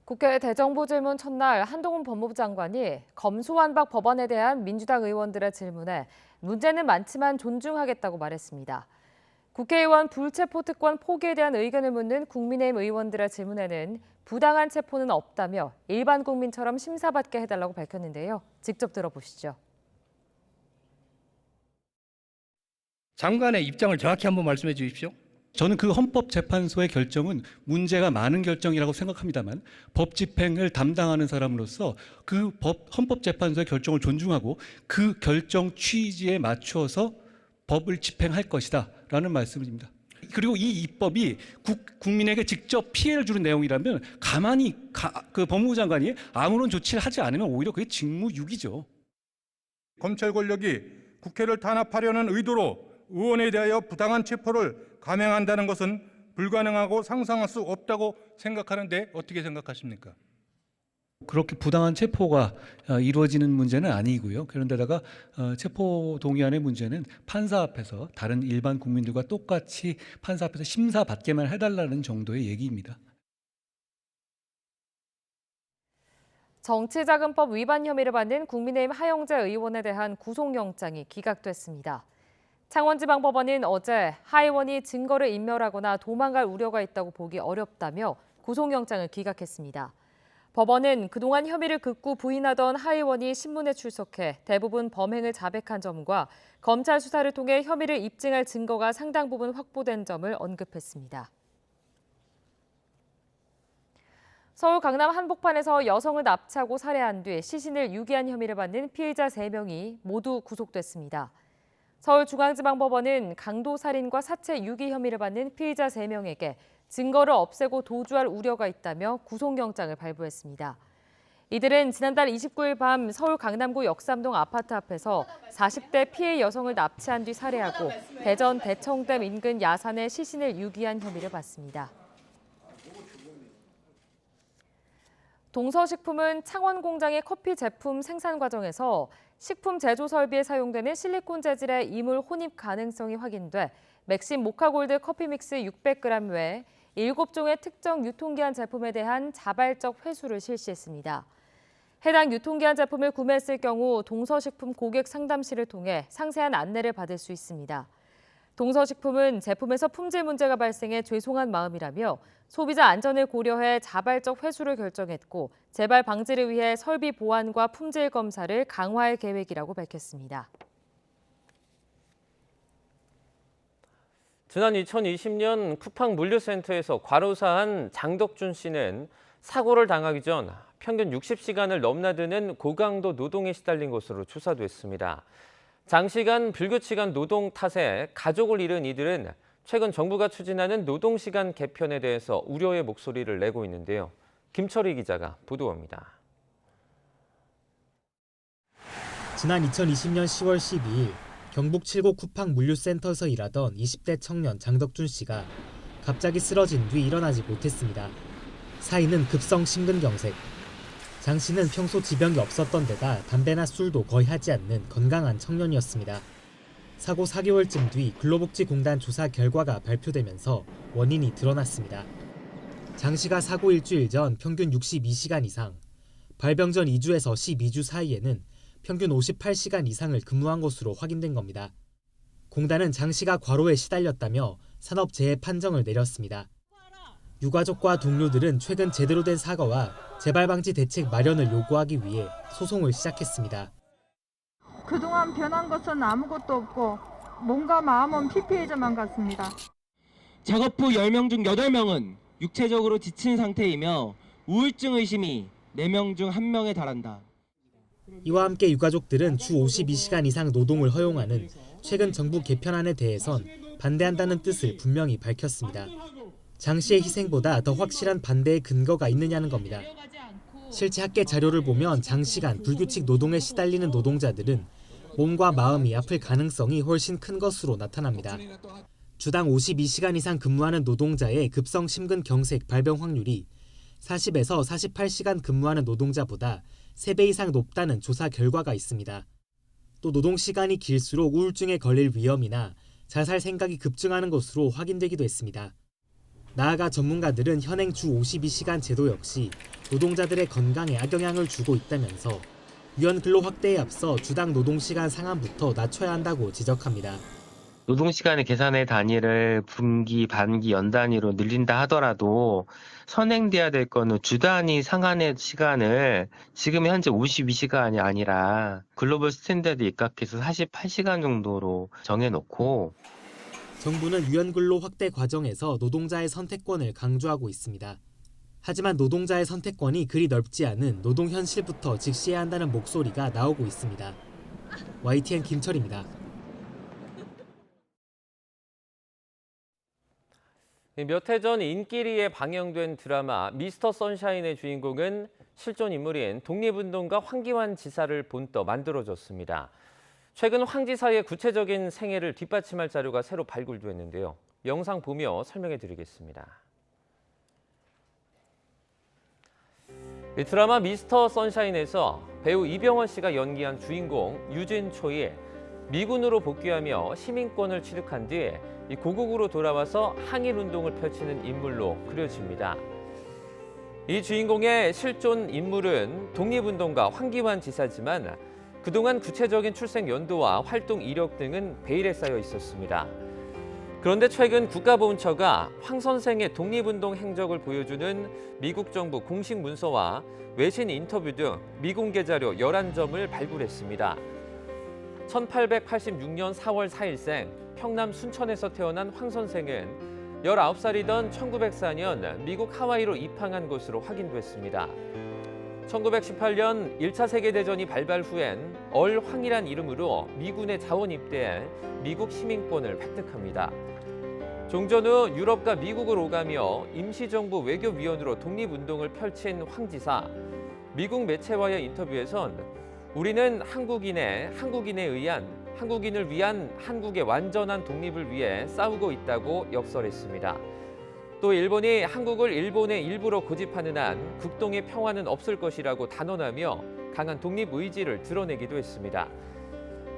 국회 대정부질문 첫날 한동훈 법무부 장관이 검수완박 법안에 대한 민주당 의원들의 질문에 문제는 많지만 존중하겠다고 말했습니다. 국회의원 불체포 특권 포기에 대한 의견을 묻는 국민의힘 의원들의 질문에는 부당한 체포는 없다며 일반 국민처럼 심사받게 해달라고 밝혔는데요. 직접 들어보시죠. 장관의 입장을 정확히 한번 말씀해 주십시오. 저는 그 헌법재판소의 결정은 문제가 많은 결정이라고 생각합니다만 법 집행을 담당하는 사람으로서 그 헌법재판소의 결정을 존중하고 그 결정 취지에 맞추어서 법을 집행할 것이다 라는 말씀입니다. 그리고 이 입법이 국민에게 직접 피해를 주는 내용이라면 가만히 그 법무부 장관이 아무런 조치를 하지 않으면 오히려 그게 직무유기죠. 검찰 권력이 국회를 탄압하려는 의도로 의원에 대하여 부당한 체포를 감행한다는 것은 불가능하고 상상할 수 없다고 생각하는데 어떻게 생각하십니까? 그렇게 부당한 체포가 이루어지는 문제는 아니고요. 그런데다가 체포 동의안의 문제는 판사 앞에서 다른 일반 국민들과 똑같이 판사 앞에서 심사받게만 해달라는 정도의 얘기입니다. 정치자금법 위반 혐의를 받는 국민의힘 하영재 의원에 대한 구속영장이 기각됐습니다. 창원지방법원은 어제 하 의원이 증거를 인멸하거나 도망갈 우려가 있다고 보기 어렵다며 구속영장을 기각했습니다. 법원은 그동안 혐의를 극구 부인하던 하 의원이 신문에 출석해 대부분 범행을 자백한 점과 검찰 수사를 통해 혐의를 입증할 증거가 상당 부분 확보된 점을 언급했습니다. 서울 강남 한복판에서 여성을 납치하고 살해한 뒤 시신을 유기한 혐의를 받는 피해자 3명이 모두 구속됐습니다. 서울중앙지방법원은 강도살인과 사체 유기 혐의를 받는 피의자 3명에게 증거를 없애고 도주할 우려가 있다며 구속영장을 발부했습니다. 이들은 지난달 29일 밤 서울 강남구 역삼동 아파트 앞에서 40대 피해 여성을 납치한 뒤 살해하고 대전 대청댐 인근 야산에 시신을 유기한 혐의를 받습니다. 동서식품은 창원 공장의 커피 제품 생산 과정에서 식품 제조 설비에 사용되는 실리콘 재질의 이물 혼입 가능성이 확인돼 맥심 모카골드 커피 믹스 600g 외에 7종의 특정 유통기한 제품에 대한 자발적 회수를 실시했습니다. 해당 유통기한 제품을 구매했을 경우 동서식품 고객 상담실을 통해 상세한 안내를 받을 수 있습니다. 동서식품은 제품에서 품질 문제가 발생해 죄송한 마음이라며 소비자 안전을 고려해 자발적 회수를 결정했고 재발 방지를 위해 설비 보안과 품질 검사를 강화할 계획이라고 밝혔습니다. 지난 2020년 쿠팡 물류센터에서 과로사한 장덕준 씨는 사고를 당하기 전 평균 60시간을 넘나드는 고강도 노동에 시달린 것으로 조사됐습니다. 장시간 불규칙한 노동 탓에 가족을 잃은 이들은 최근 정부가 추진하는 노동시간 개편에 대해서 우려의 목소리를 내고 있는데요. 김철희 기자가 보도합니다. 지난 2020년 10월 12일 경북 칠곡 쿠팡 물류센터에서 일하던 20대 청년 장덕준 씨가 갑자기 쓰러진 뒤 일어나지 못했습니다. 사인은 급성 심근경색. 장 씨는 평소 지병이 없었던 데다 담배나 술도 거의 하지 않는 건강한 청년이었습니다. 사고 4개월쯤 뒤 근로복지공단 조사 결과가 발표되면서 원인이 드러났습니다. 장 씨가 사고 일주일 전 평균 62시간 이상, 발병 전 2주에서 12주 사이에는 평균 58시간 이상을 근무한 것으로 확인된 겁니다. 공단은 장 씨가 과로에 시달렸다며 산업재해 판정을 내렸습니다. 유가족과 동료들은 최근 제대로 된 사과와 재발 방지 대책 마련을 요구하기 위해 소송을 시작했습니다. 그동안 변한 것은 아무것도 없고 몸과 마음은 피폐해져만 갔습니다. 작업 후 10명 중 8명은 육체적으로 지친 상태이며 우울증 의심이 4명 중 1명에 달한다. 이와 함께 유가족들은 주 52시간 이상 노동을 허용하는 최근 정부 개편안에 대해선 반대한다는 뜻을 분명히 밝혔습니다. 장 씨의 희생보다 더 확실한 반대의 근거가 있느냐는 겁니다. 실제 학계 자료를 보면 장시간 불규칙 노동에 시달리는 노동자들은 몸과 마음이 아플 가능성이 훨씬 큰 것으로 나타납니다. 주당 52시간 이상 근무하는 노동자의 급성 심근경색 발병 확률이 40에서 48시간 근무하는 노동자보다 3배 이상 높다는 조사 결과가 있습니다. 또 노동시간이 길수록 우울증에 걸릴 위험이나 자살 생각이 급증하는 것으로 확인되기도 했습니다. 나아가 전문가들은 현행 주 52시간 제도 역시 노동자들의 건강에 악영향을 주고 있다면서 유연근로 확대에 앞서 주당 노동시간 상한부터 낮춰야 한다고 지적합니다. 노동시간의 계산의 단위를 분기, 반기, 연 단위로 늘린다 하더라도 선행돼야 될 거는 주 단위 상한의 시간을 지금 현재 52시간이 아니라 글로벌 스탠다드 입각해서 48시간 정도로 정해놓고 정부는 유연근로 확대 과정에서 노동자의 선택권을 강조하고 있습니다. 하지만 노동자의 선택권이 그리 넓지 않은 노동 현실부터 직시해야 한다는 목소리가 나오고 있습니다. YTN 김철입니다. 몇 해 전 인기리에 방영된 드라마 미스터 선샤인의 주인공은 실존 인물인 독립운동가 황기환 지사를 본떠 만들어졌습니다. 최근 황 지사의 구체적인 생애를 뒷받침할 자료가 새로 발굴됐는데요. 영상 보며 설명해 드리겠습니다. 이 드라마 미스터 선샤인에서 배우 이병헌 씨가 연기한 주인공 유진초이 미군으로 복귀하며 시민권을 취득한 뒤 고국으로 돌아와서 항일운동을 펼치는 인물로 그려집니다. 이 주인공의 실존 인물은 독립운동가 황기환 지사지만 그동안 구체적인 출생 연도와 활동 이력 등은 베일에 쌓여 있었습니다. 그런데 최근 국가보훈처가 황 선생의 독립운동 행적을 보여주는 미국 정부 공식 문서와 외신 인터뷰 등 미공개 자료 11점을 발굴했습니다. 1886년 4월 4일생 평남 순천에서 태어난 황 선생은 19살이던 1904년 미국 하와이로 입항한 것으로 확인됐습니다. 1918년 1차 세계대전이 발발 후엔 얼황이란 이름으로 미군에 자원 입대해 미국 시민권을 획득합니다. 종전 후 유럽과 미국을 오가며 임시정부 외교위원으로 독립운동을 펼친 황 지사. 미국 매체와의 인터뷰에선 우리는 한국인을 위한 한국의 완전한 독립을 위해 싸우고 있다고 역설했습니다. 또 일본이 한국을 일본의 일부로 고집하는 한 국동의 평화는 없을 것이라고 단언하며 강한 독립 의지를 드러내기도 했습니다.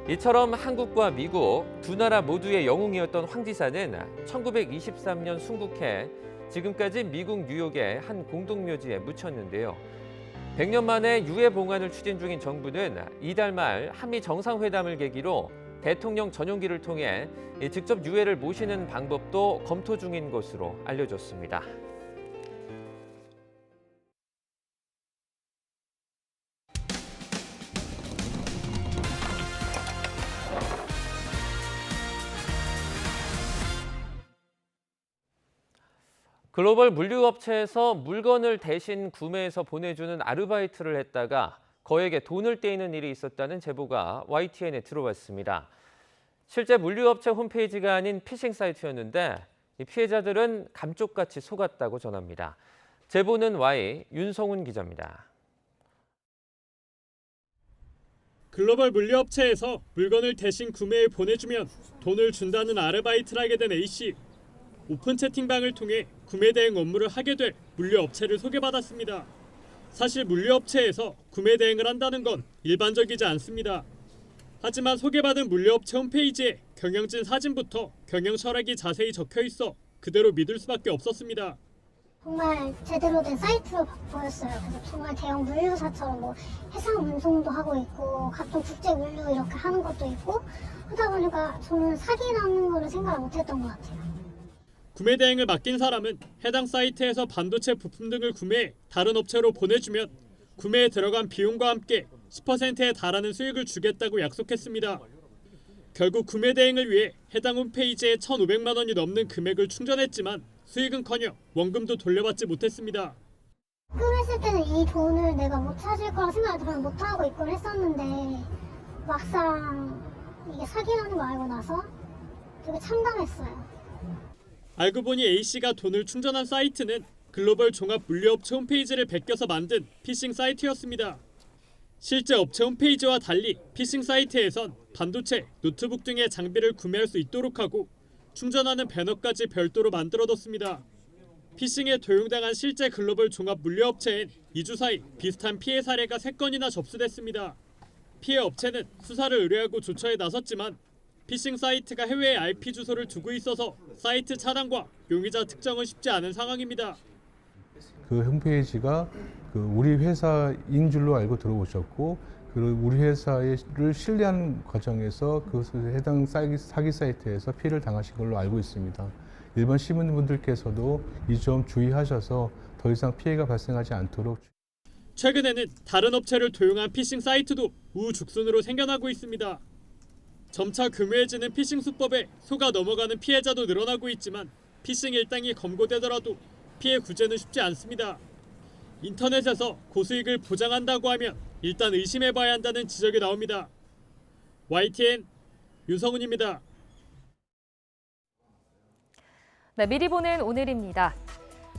이처럼 한국과 미국 두 나라 모두의 영웅이었던 황 지사는 1923년 순국해 지금까지 미국 뉴욕의 한 공동묘지에 묻혔는데요. 100년 만에 유해 봉환을 추진 중인 정부는 이달 말 한미 정상회담을 계기로 대통령 전용기를 통해 직접 유해를 모시는 방법도 검토 중인 것으로 알려졌습니다. 글로벌 물류업체에서 물건을 대신 구매해서 보내주는 아르바이트를 했다가 거액의 돈을 떼이는 일이 있었다는 제보가 YTN에 들어왔습니다. 실제 물류업체 홈페이지가 아닌 피싱 사이트였는데 이 피해자들은 감쪽같이 속았다고 전합니다. 제보는 Y 윤성훈 기자입니다. 글로벌 물류업체에서 물건을 대신 구매해 보내주면 돈을 준다는 아르바이트를 하게 된 A씨. 오픈 채팅방을 통해 구매 대행 업무를 하게 돼 물류업체를 소개받았습니다. 사실 물류업체에서 구매 대행을 한다는 건 일반적이지 않습니다. 하지만 소개받은 물류업체 홈페이지에 경영진 사진부터 경영 철학이 자세히 적혀 있어 그대로 믿을 수밖에 없었습니다. 정말 제대로 된 사이트로 보였어요. 그래서 정말 대형 물류사처럼 뭐 해상 운송도 하고 있고 각종 국제 물류 이렇게 하는 것도 있고 하다 보니까 저는 사기라는 거를 생각을 못했던 것 같아요. 구매 대행을 맡긴 사람은 해당 사이트에서 반도체 부품 등을 구매해 다른 업체로 보내주면 구매에 들어간 비용과 함께 10%에 달하는 수익을 주겠다고 약속했습니다. 결국 구매 대행을 위해 해당 홈페이지에 1,500만 원이 넘는 금액을 충전했지만 수익은커녕 원금도 돌려받지 못했습니다. 입금했을 때는 이 돈을 내가 못 찾을 거라고 생각을 저는 못하고 입금을 했었는데 막상 이게 사기라는 거 알고 나서 되게 참담했어요. 알고 보니 A씨가 돈을 충전한 사이트는 글로벌 종합 물류업체 홈페이지를 베껴서 만든 피싱 사이트였습니다. 실제 업체 홈페이지와 달리 피싱 사이트에선 반도체, 노트북 등의 장비를 구매할 수 있도록 하고 충전하는 배너까지 별도로 만들어뒀습니다. 피싱에 도용당한 실제 글로벌 종합 물류업체엔 2주 사이 비슷한 피해 사례가 3건이나 접수됐습니다. 피해 업체는 수사를 의뢰하고 조처에 나섰지만 피싱 사이트가 해외에 IP 주소를 두고 있어서 사이트 차단과 용의자 특정은 쉽지 않은 상황입니다. 그 홈페이지가 우리 회사인 줄로 알고 들어오셨고 그리고 우리 회사를 신뢰하는 과정에서 그 해당 사기 사이트에서 피해를 당하신 걸로 알고 있습니다. 일반 시민분들께서도 이 점 주의하셔서 더 이상 피해가 발생하지 않도록. 최근에는 다른 업체를 도용한 피싱 사이트도 우후죽순으로 생겨나고 있습니다. 점차 교묘해지는 피싱 수법에 속아 넘어가는 피해자도 늘어나고 있지만 피싱 일당이 검거되더라도 피해 구제는 쉽지 않습니다. 인터넷에서 고수익을 보장한다고 하면 일단 의심해봐야 한다는 지적이 나옵니다. YTN 윤성훈입니다. 네, 미리 보는 오늘입니다.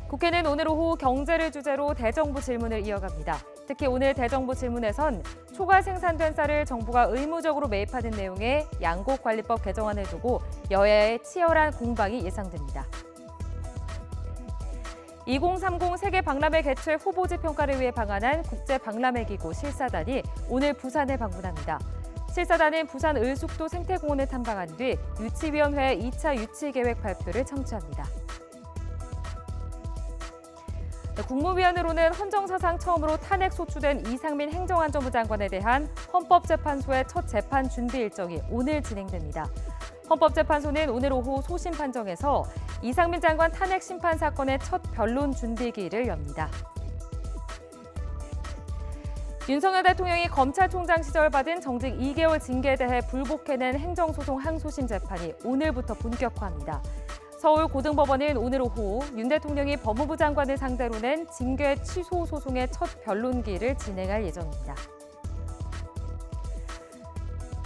국회는 오늘 오후 경제를 주제로 대정부 질문을 이어갑니다. 특히 오늘 대정부 질문에선 초과 생산된 쌀을 정부가 의무적으로 매입하는 내용의 양곡관리법 개정안을 두고 여야의 치열한 공방이 예상됩니다. 2030 세계 박람회 개최 후보지 평가를 위해 방한한 국제박람회기구 실사단이 오늘 부산을 방문합니다. 실사단은 부산 을숙도 생태공원을 탐방한 뒤 유치위원회 2차 유치계획 발표를 청취합니다. 국무위원으로는 헌정사상 처음으로 탄핵 소추된 이상민 행정안전부 장관에 대한 헌법재판소의 첫 재판 준비 일정이 오늘 진행됩니다. 헌법재판소는 오늘 오후 소심 판정에서 이상민 장관 탄핵 심판 사건의 첫 변론 준비기일을 엽니다. 윤석열 대통령이 검찰총장 시절 받은 정직 2개월 징계에 대해 불복해낸 행정소송 항소심 재판이 오늘부터 본격화합니다. 서울고등법원은 오늘 오후 윤 대통령이 법무부 장관을 상대로 낸 징계 취소 소송의 첫 변론기일을 진행할 예정입니다.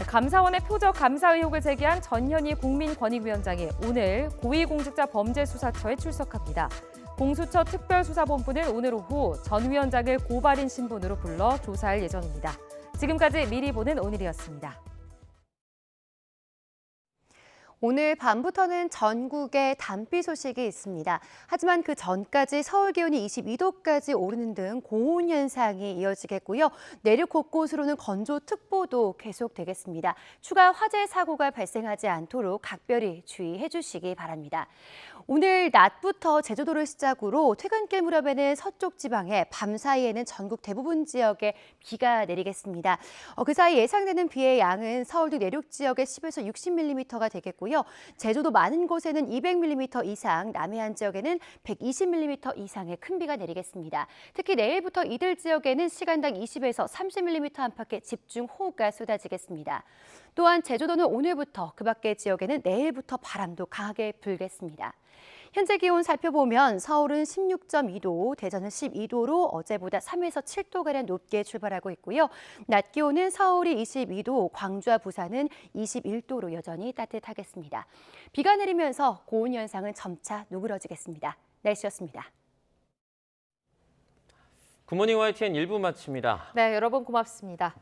감사원의 표적 감사 의혹을 제기한 전현희 국민권익위원장이 오늘 고위공직자범죄수사처에 출석합니다. 공수처 특별수사본부는 오늘 오후 전 위원장을 고발인 신분으로 불러 조사할 예정입니다. 지금까지 미리 보는 오늘이었습니다. 오늘 밤부터는 전국에 단비 소식이 있습니다. 하지만 그 전까지 서울 기온이 22도까지 오르는 등 고온 현상이 이어지겠고요. 내륙 곳곳으로는 건조특보도 계속되겠습니다. 추가 화재 사고가 발생하지 않도록 각별히 주의해 주시기 바랍니다. 오늘 낮부터 제주도를 시작으로 퇴근길 무렵에는 서쪽 지방에 밤 사이에는 전국 대부분 지역에 비가 내리겠습니다. 그 사이 예상되는 비의 양은 서울도 내륙 지역에 10에서 60mm가 되겠고요. 제주도 많은 곳에는 200mm 이상, 남해안 지역에는 120mm 이상의 큰 비가 내리겠습니다. 특히 내일부터 이들 지역에는 시간당 20에서 30mm 안팎의 집중호우가 쏟아지겠습니다. 또한 제주도는 오늘부터 그 밖의 지역에는 내일부터 바람도 강하게 불겠습니다. 현재 기온 살펴보면 서울은 16.2도, 대전은 12도로 어제보다 3에서 7도가량 높게 출발하고 있고요. 낮 기온은 서울이 22도, 광주와 부산은 21도로 여전히 따뜻하겠습니다. 비가 내리면서 고온 현상은 점차 누그러지겠습니다. 날씨였습니다. 굿모닝 YTN 1부 마칩니다. 네, 여러분 고맙습니다.